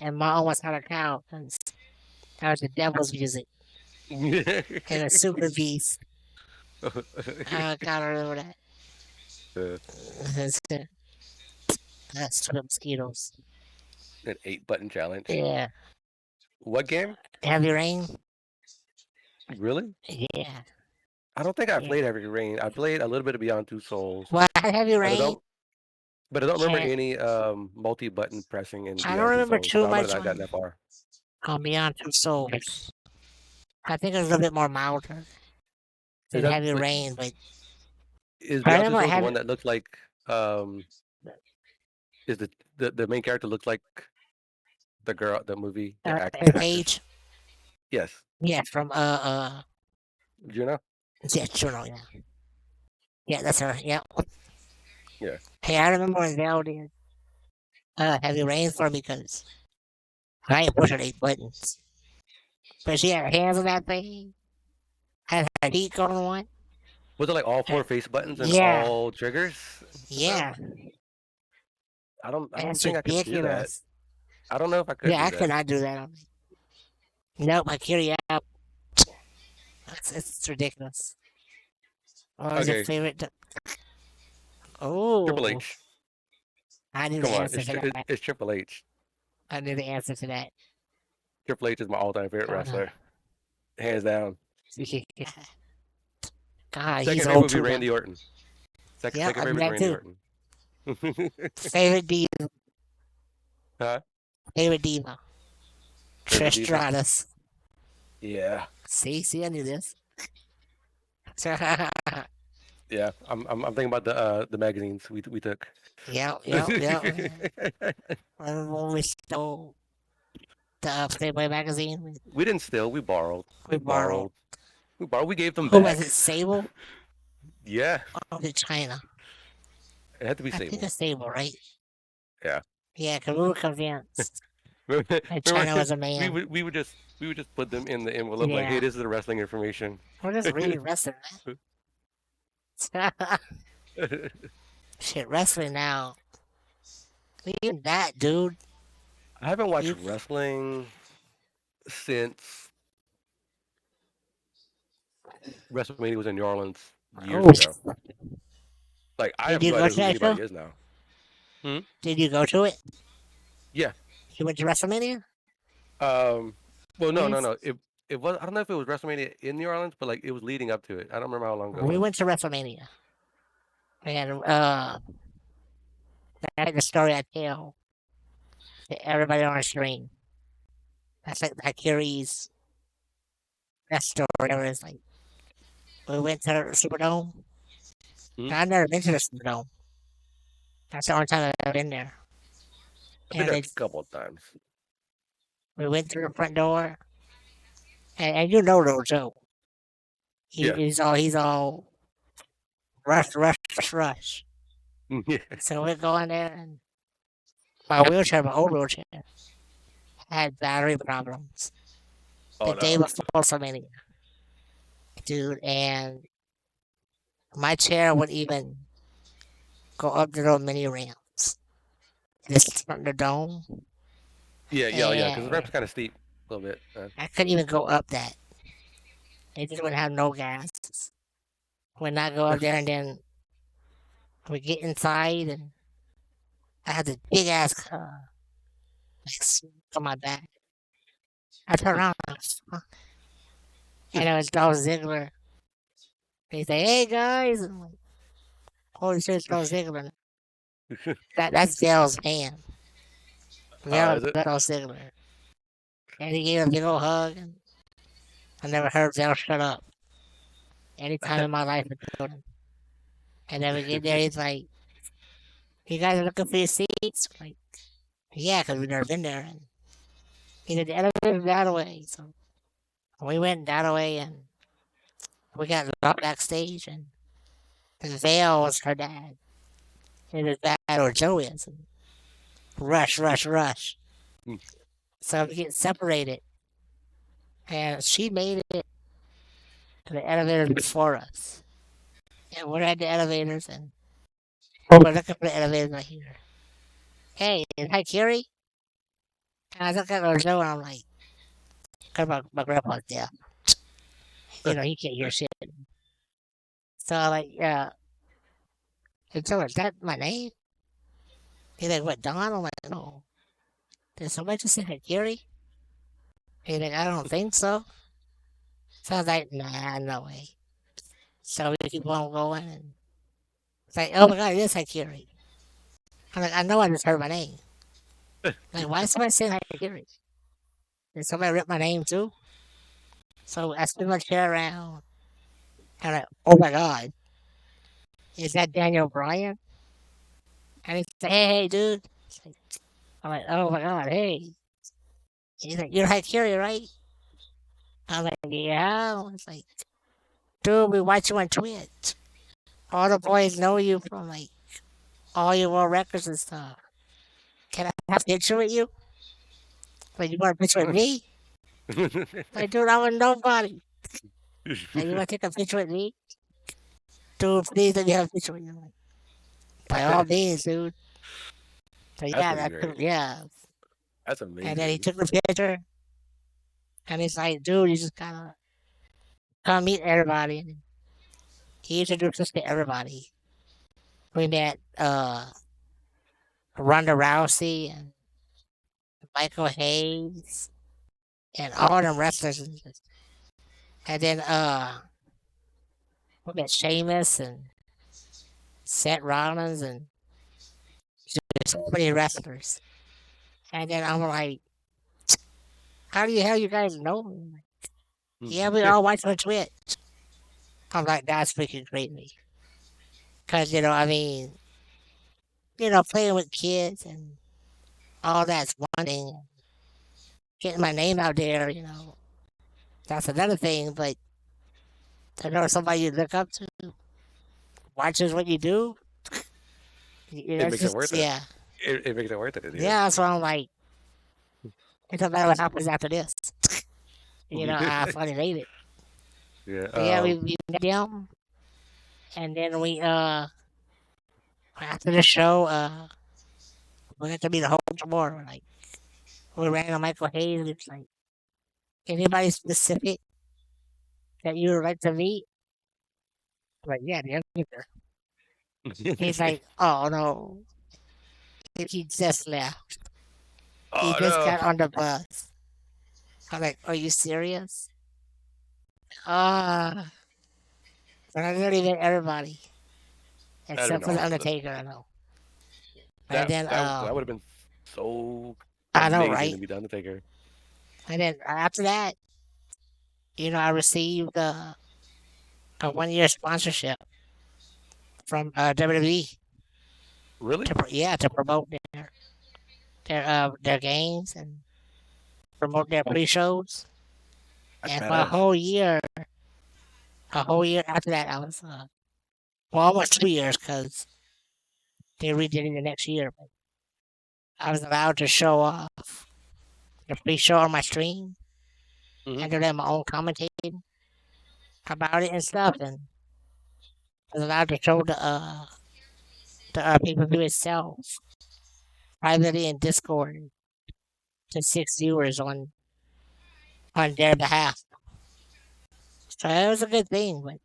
And my almost had a cow. That was the devil's music. And a super beast. I gotta remember that. Uh, That's stupid mosquitoes. an 8-button challenge. Yeah. What game? Heavy Rain? Really? Yeah. I don't think I Yeah. played Heavy Rain. I played a little bit of Beyond Two Souls, Well, I had Heavy but I Rain. don't. But I don't remember And any multi-button pressing in I don't Beyond Two remember Souls, so too I might have much not gotten that far. on Beyond Two Souls. I think it was a little bit more milder Is than that Heavy like Rain, but is I Beyond Two remember Souls the Heavy. one that looks like um is the main character looks like the girl, the movie, the actress? Page. Yes. Yeah, from Do you know? yeah, Juno, yeah. Yeah, that's her. Yeah. Yeah. Hey, I remember when Val did Heavy Rain for me because I ain't pushing 8 buttons. But she had her hands on that thing, had her heat going on. Was it like all Uh, four face buttons and yeah, all triggers and stuff? yeah, I don't that's think I could do that. ridiculous. I don't know if I could Yeah, do I could that. not do that. Nope, I carry out. It's ridiculous. What was your Okay, favorite? Triple Oh, H. I knew the Come on, answer to that. it's Triple H. I knew the answer to that. Triple H is my all-time favorite Uh, wrestler, hands down. God, he's Second favorite old would be too now. Randy Orton. Yeah, Second I knew favorite is that Randy too. Orton. Favorite diva. Huh? Favorite diva. Favorite Trish diva? Stratus. Yeah, See, I knew this. yeah. I'm thinking about the magazines we took. Yep. When we stole the Playboy magazine, We didn't steal. We borrowed. we We borrowed. borrowed. We borrowed. We gave them Who was it? back. Sable Yeah, or was it China? it had to be I think Sable. it's Sable, right? Yeah. Yeah, because we were convinced Remember, that China remember was a man. we would just put them in the envelope like, hey, Yeah, this is the wrestling information. we're just reading wrestling. Man. Shit, wrestling now. Even that, dude. I haven't watched You wrestling since WrestleMania was in New Orleans years oh, ago. Like I did have you no go idea to who that show? anybody is now. Hmm? Did you go to it? Yeah. You went to WrestleMania? Um. Well, We no. It was. I don't know if it was WrestleMania in New Orleans, but like it was leading up to it. I don't remember how long ago it we was. went to WrestleMania, and that's the story I tell to everybody on the stream. That's like that Curie's that story. Where it's like we went to the Superdome. Hmm? And I've never been to the Superdome. That's the only time I've ever been there. I've been And there they, a couple of times. we went through the front door, and you know Little Joe. Yeah. He's all rush. Yeah. So we're going there, and my old wheelchair, had battery problems Oh the day no. before WrestleMania, dude. And my chair wouldn't even go up the little mini ramps. Just from the dome, Yeah. Because the and ramp's kind of steep a little bit. I couldn't even go up that. They just wouldn't have no gas. When I go up there, and then we get inside, and I had this big ass like on my back. I turn around, and it was Dolph Ziggler. They say, "Hey guys," and I'm like, "Holy shit, it's Dolph Ziggler!" That's Dale's man. Dale Is it? Dolph Ziggler, and he gave a big old hug. And I never heard Dale shut up any time in my life. I told him. And then we get there, he's like, "You guys are looking for your seats?" Like, yeah, because we've never been there. And he said, "The elevator's that way." So we went that way, and we got locked backstage, and Vale was her dad. And his dad, or Joe is. And rush. Mm. So we get separated, and she made it to the elevator before us. And we're at the elevators, and we're looking for the elevators right here. Hey, is that Kiri? And I look at little Joe, and I'm like, because my grandpa's deaf. He can't hear shit. So I'm like, yeah. And so is that my name? He's like, what, Don? I'm like, no. Did somebody just say Kiri? He's like, I don't think so. So I was like, nah, no way. So we keep on going, and it's like, oh my god, it is Kiri. I'm like, I know I just heard my name. Like, why is somebody saying Kiri? Did somebody rip my name too? So I spin my chair around, and I'm like, oh my god, is that Daniel Bryan? And he's like, hey, dude. Like, I'm like, oh my god, hey. He's like, you're Kiri, right? I'm like, yeah. It's like, dude, we watch you on Twitch. All the boys know you from like all your world records and stuff. Can I have a picture with you? Like, you want a picture with me? Like, dude, I'm with nobody. Like, you want to take a picture with me? Dude, please let me have a picture with you. Like, by all means, dude. So That's yeah, pretty great. yeah. That's And then he amazing. took the picture, and he's like, dude, you just gotta come meet everybody. And He introduced us to everybody. We met Ronda Rousey and Michael Hayes and all them wrestlers. And then we met Sheamus and Seth Rollins and so many wrestlers. And then I'm like, how do you hell you guys know me? Yeah, we all watch on Twitch. I'm like, that's freaking crazy. Because, I mean, playing with kids and all that's one thing. Getting my name out there, that's another thing. But to know somebody you look up to watches what you do, It it's makes it just, worth it. yeah. It makes it worth it. Yeah, so I'm like, it doesn't matter what happens after this. Yeah. I finally made it. Yeah. But yeah, we met them. And then after the show, we got to meet a whole bunch more. Like, we ran on Michael Hayes. It's like, anybody specific that you would like to meet? I'm like, yeah, the Undertaker. He's like, oh no, he just left. He Oh just no! got on the bus. I'm like, are you serious? Ah, but I literally met everybody That'd have except been for the awesome. Undertaker. I know. And That then that would have been so I know, amazing right? to be the Undertaker. And then after that, I received a 1 year sponsorship from WWE Really? to promote their games and promote their pre-shows. That's And for badass. a whole year after that, I was well, almost 2 years because they redid it the next year. But I was allowed to show off the pre-show on my stream Hmm. and do my own commentating about it and stuff, and I was allowed to show the pay-per-view itself privately in Discord to 6 viewers on their behalf. So it was a good thing. But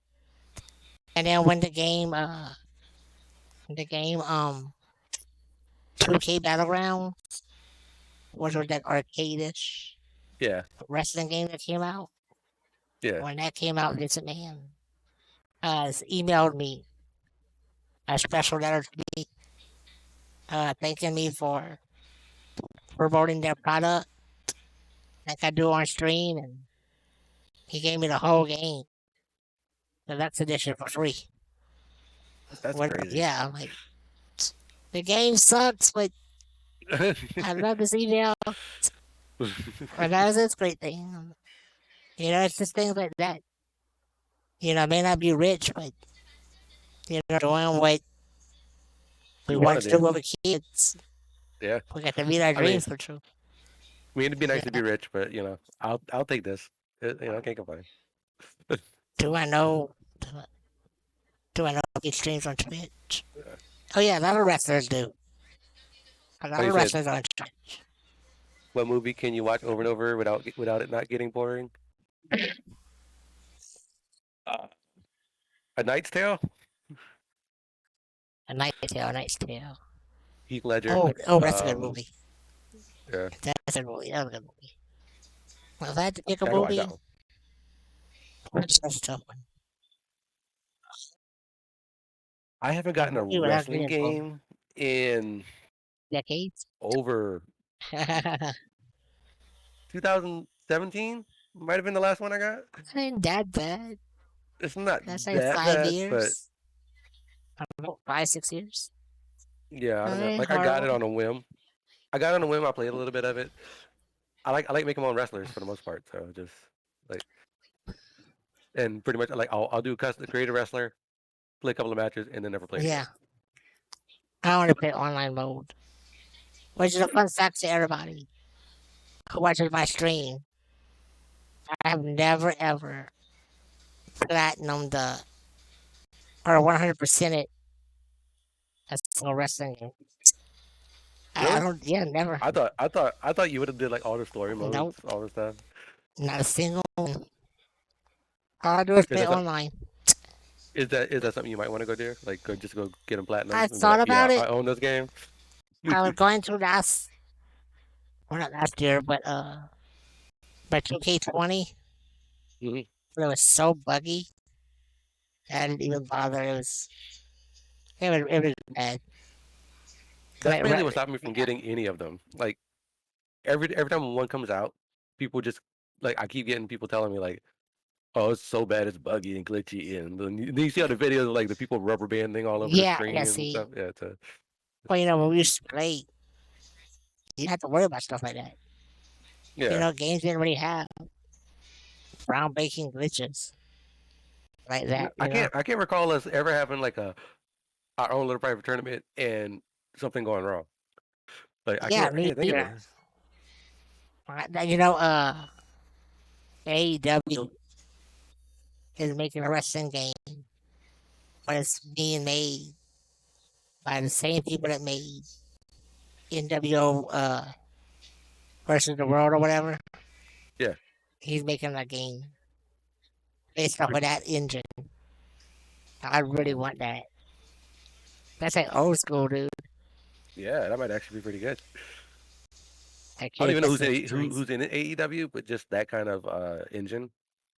and then when the game 2K Battleground, which was that arcade-ish Yeah. wrestling game that came out. Yeah. When that came out, Vincent Man emailed me a special letter to me, thanking me for promoting their product like I do on stream, and he gave me the whole game, the Deluxe Edition, for free. That's What? crazy. Yeah, I'm like, the game sucks, but I love this email. And that was a great thing. It's just things like that. I may not be rich, but doing what we You want want to to do do? with the kids. Yeah. We got to meet our I mean, dreams come true. it'd be nice to Yeah. be rich, but I'll take this. I can't complain. Do I know? Do I know these streams on Twitch? Oh yeah, a lot of wrestlers do. A Oh, lot you of said wrestlers on Twitch. what movie can you watch over and over without it not getting boring? Uh, A Knight's Tale. A Knight's Tale, a Knight's Tale. Heath Ledger. Oh, that's a good Um, movie. yeah, That's a movie. That's a good movie. Well, if I had to pick a I gotta watch that movie, one. that's a tough one. I haven't A gotten a movie without wrestling getting bored. game in Decades. over 2017. Might have been the last one I got. Ain't that bad. It's not That's like that five bad, but years. I don't know, 5, 6 years. yeah, I don't know. Ain't Like I hard got it one. on a whim. I got it on a whim. I played a little bit of it. I like making my own wrestlers for the most part. So just like and pretty much like I'll do custom create a wrestler, play a couple of matches, and then never play it again. Yeah, I want to play online mode, which is a fun fact to everybody who watches my stream. I have never ever platinum or 100% it as a wrestling game. I Really? don't. Yeah, never. I thought you would have did like all the story modes, Nope. all the stuff. Not a single one. All I do is play Because online. Is that something you might want to go do? Like, go just go get them I platinum and be thought like, about yeah, it. I own this game. I was going to last, well, not last year, but 2K20, Mhm. but it was so buggy. I didn't even bother. It was bad. That's Like, mainly what stopped me from yeah, getting any of them. Like every time one comes out, people just like I keep getting people telling me like, oh, it's so bad, it's buggy and glitchy, and then you see all the videos of like the people rubber banding all over the yeah. screen and See, stuff. Yeah, well, when we used to play, you didn't have to worry about stuff like that. yeah. Games didn't really have groundbreaking glitches like that. I can't recall us ever having like a our own little private tournament and something going wrong. Like Yeah, I me can't think of it. either. AEW is making a wrestling game, but it's being made by the same people that made NWO versus the World or whatever. Yeah. He's making a game based off of that engine. I really Ooh. want that. That's like old school, dude. Yeah, that might actually be pretty good. I I don't can't even know get who's the choice. who's in AEW, but just that kind of engine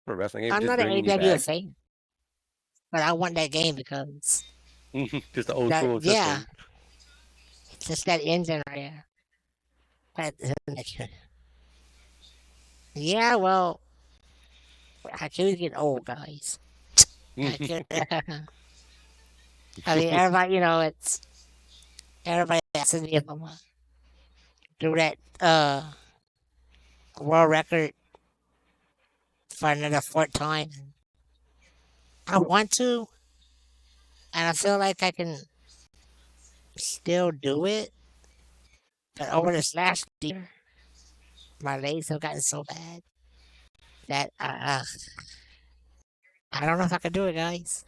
for a wrestling game, I'm just not an bringing you AEW back, fan, but I want that game because just the old that school yeah, system. it's just that engine right there. But, yeah, well, I choose get old guys. I could, I mean, everybody, it's everybody asking me if I'm gonna do that world record for another fourth time. I want to, and I feel like I can still do it. But over this last year, my legs have gotten so bad that I don't know if I can do it, guys.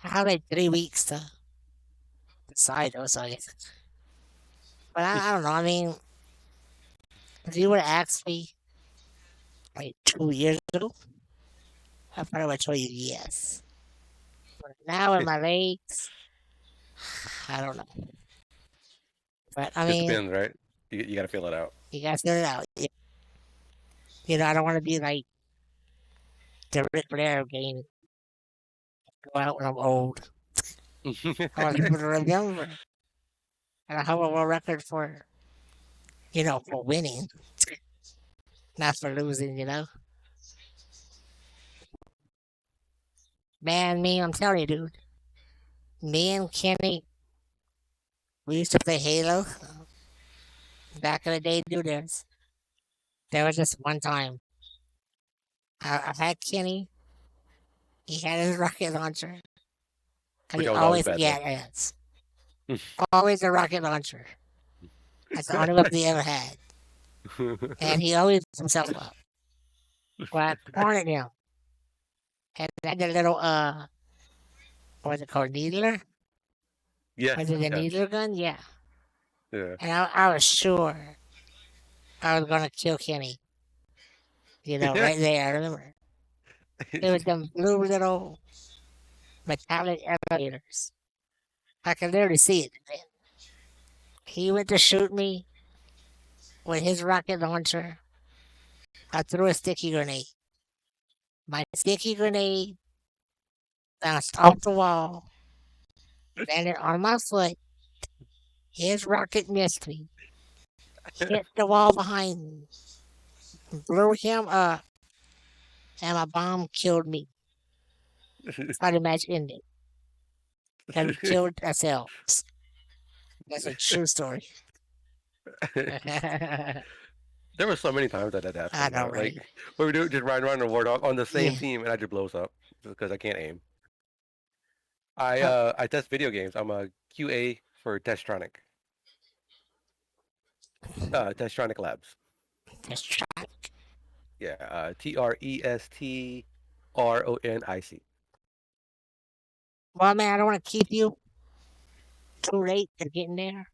I have like 3 weeks to decide, though, so I guess. But I don't know. I mean, if you would have asked me like 2 years ago, I probably would have told you yes. But now with It my legs, I don't know. But I just mean, depends, right? You got to feel it out. you guys figure it out. I don't want to be like the Ric Flair game, go out when I'm old. I want people to remember. And I have a world record for winning, not for losing. Man, I'm telling you, dude. Me and Kenny, we used to play Halo back in the day, dude. There was just one time. I had Kenny. He had his rocket launcher. Cause Which he I was always always, bad yeah, though. yes. Always a rocket launcher. That's the only weapon he ever had. And he always blew himself up. Well, I cornered him. And I had the little, what was it called, needler? Yeah, Was it the yeah, needler gun? Yeah. yeah. And I was sure I was gonna kill Kenny. Right there. I remember. It was them blue little metallic elevators. I could literally see it. He went to shoot me with his rocket launcher. I threw a sticky grenade. My sticky grenade bounced off the wall, landed on my foot. His rocket missed me, hit the wall behind me, blew him up, and my bomb killed me. That's how the match ended. And we killed ourselves. That's a true story. I There were so many times that happened, know, bro. right? Like what we do, just ride around the ward on the same Yeah. team, and I just blows up because I can't aim. Uh, I test video games. I'm a QA for Testronic Labs. Just try. Yeah, TRESTRONIC. Well, man, I don't want to keep you too late to getting there.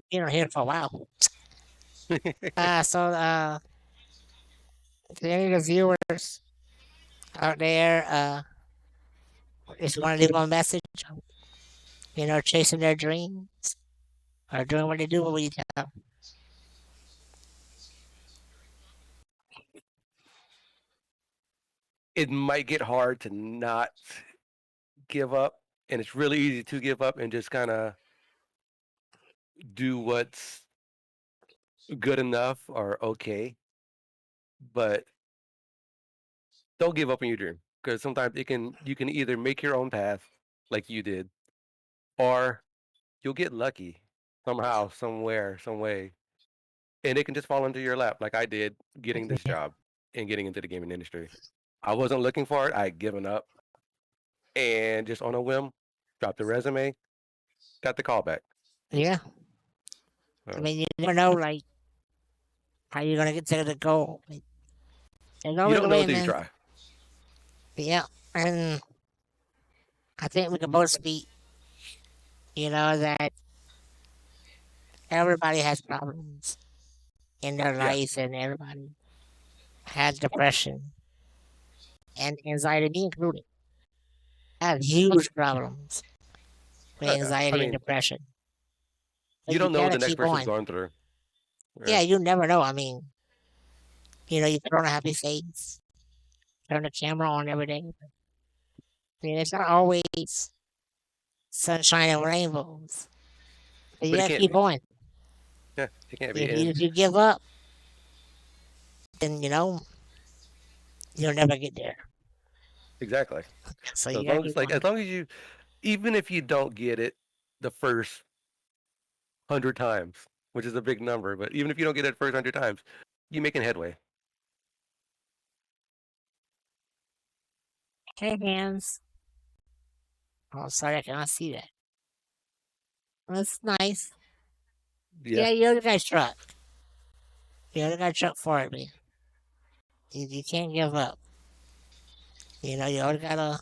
Here for a while. So, to any of the viewers out there, If you want to leave them a message, chasing their dreams or doing what they do, what would you tell 'em? It might get hard to not give up, and it's really easy to give up and just kind of do what's good enough or okay. But don't give up on your dream because sometimes you can either make your own path like you did, or you'll get lucky somehow, somewhere, some way, and it can just fall into your lap like I did getting this job and getting into the gaming industry. I wasn't looking for it. I had given up and just on a whim, dropped the resume, got the call back. Yeah. I So mean, you never know, like, how you're going to get to the goal. Like, there's you always a don't know way, until you man. try. Yeah. And I think we can both speak, that everybody has problems in their Yeah, life and everybody has depression and anxiety, me included. I have huge problems with I anxiety and mean, depression. But you you don't know what gotta the next keep person's on. going through. Yeah, Yeah, you never know. I mean, you put on a happy face, turn the camera on every day. I mean, it's not always sunshine and rainbows. But you but it gotta can't keep be. on. Yeah, it can't be. If you give up, then you'll never get there. Exactly. So So you gotta keep as on. long as you, even if you don't get it the first 100 times, which is a big number, but even if you don't get it the first 100 times, you making headway. Hey, hands. Oh, sorry, I cannot see that. That's nice. Yeah. Yeah, you're the guy's truck. You're the guy's truck for it, man. You can't give up. You always gotta.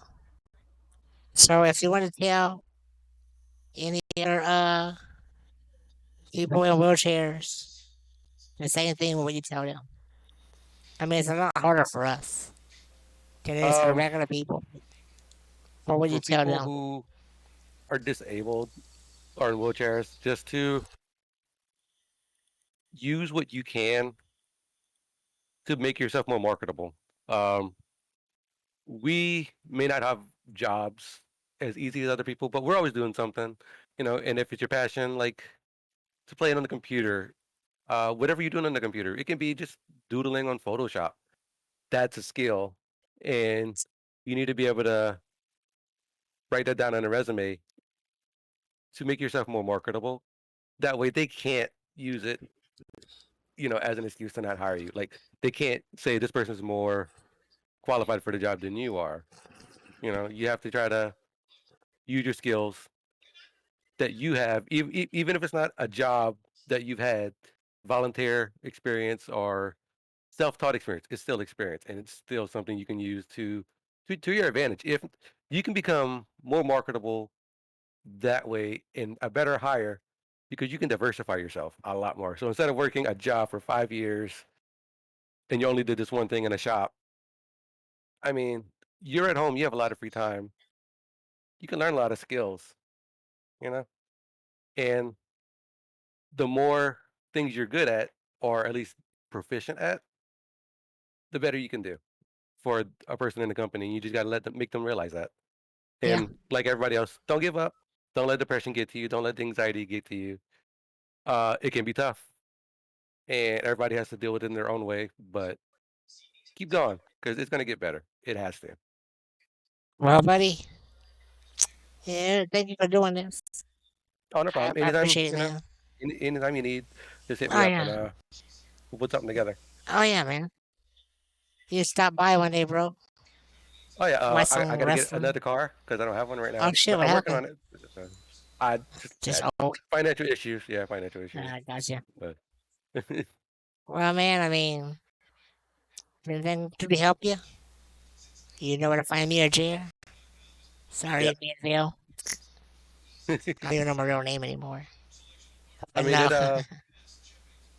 So if you want to tell any other people in wheelchairs the same thing, what would you tell them? I mean, it's a lot harder for us than it is for Um, regular people. What would you for tell people them? who are disabled or in wheelchairs, just to use what you can to make yourself more marketable. Um, we may not have jobs as easy as other people, but we're always doing something, And if it's your passion, like to play it on the computer, whatever you're doing on the computer, it can be just doodling on Photoshop. That's a skill, and you need to be able to write that down on a resume to make yourself more marketable. That way, they can't use it, as an excuse to not hire you. Like they can't say this person's more qualified for the job than you are. You have to try to use your skills that you have, even if it's not a job that you've had, volunteer experience or self-taught experience. It's still experience, and it's still something you can use to your advantage. If you can become more marketable that way and a better hire, because you can diversify yourself a lot more. So instead of working a job for 5 years and you only did this one thing in a shop, I mean, you're at home, you have a lot of free time. You can learn a lot of skills, you know, and the more things you're good at, or at least proficient at, the better you can do for a person in the company. You just got to make them realize that. Yeah. And like everybody else, don't give up. Don't let depression get to you. Don't let the anxiety get to you. It can be tough, and everybody has to deal with it in their own way. But keep going because it's going to get better. It has to. Well, buddy, yeah, thank you for doing this. Oh, no I, problem. I Anytime, appreciate it, man. anytime you need, just hit me Oh up yeah. and we'll put something together. Oh yeah, man. You stop by one day, bro. Oh yeah, Watch I some got to get wrestling. another car because I don't have one right Oh now, shit, but what I'm working happened? on it. So I just Just had old. financial issues. Yeah, financial issues. I gotcha. But Well, man, I mean, anything to help you? You know where to find me or Jer. Sorry, yeah, it being Phil. I don't even know my real name anymore. I But mean no, it.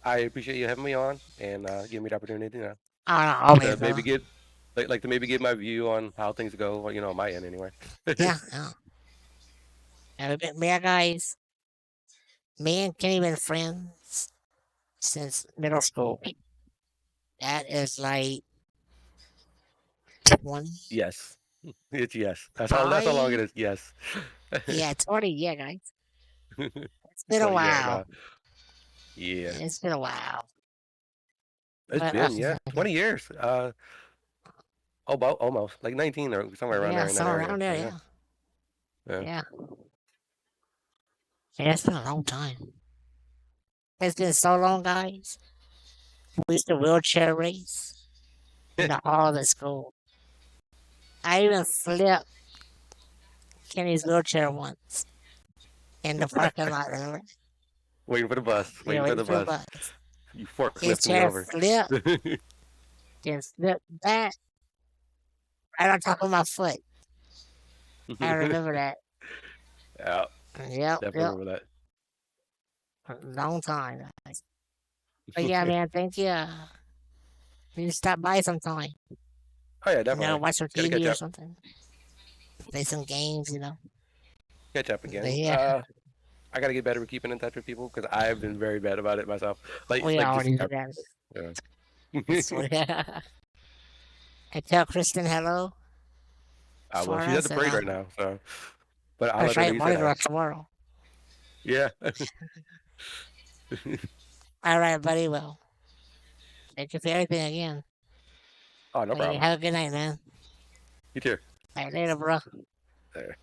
I appreciate you having me on and giving me the opportunity, oh, no, always, to bro. maybe get like to maybe give my view on how things go. On my end anyway. Yeah, yeah. Me, guys, me and Kenny been friends since middle school. That is like 25. Yes, it's yes. That's how long it is. Yes. Yeah, 20. Yeah, guys. It's been a 20. Yeah, while. no, yeah. It's been a while. It's But been 20 years. About almost like 19 or somewhere around yeah, there in that somewhere area. around there. So yeah, Yeah, yeah. yeah. Yeah, it's been a long time. It's been so long, guys. We used to wheelchair race in the hall of the school. I even flipped Kenny's wheelchair once in the parking lot. Remember? Waiting for the bus. Yeah, Waiting for waiting the for the bus. bus. You His forklift me chair over. flipped, then flipped back right on top of my foot. I remember that. Yeah, Yep, definitely yep. remember that. A long time, guys. But yeah, man, thank you. You stop by sometime. Oh yeah, definitely. Watch some Gotta catch TV or up. something. Play some games. Catch up But again. yeah, I gotta get better with keeping in touch with people because I've been very bad about it myself. we Like just already do that. yeah. It's I tell Kristen hello Well, for she's at us, the and parade right now, so but I'll I'll let her try know to you said monitor hi. her tomorrow. Yeah. All right, buddy. Well, thank you for everything again. Oh, no Hey, problem. have a good night, man. You too. All right, later, bro. There.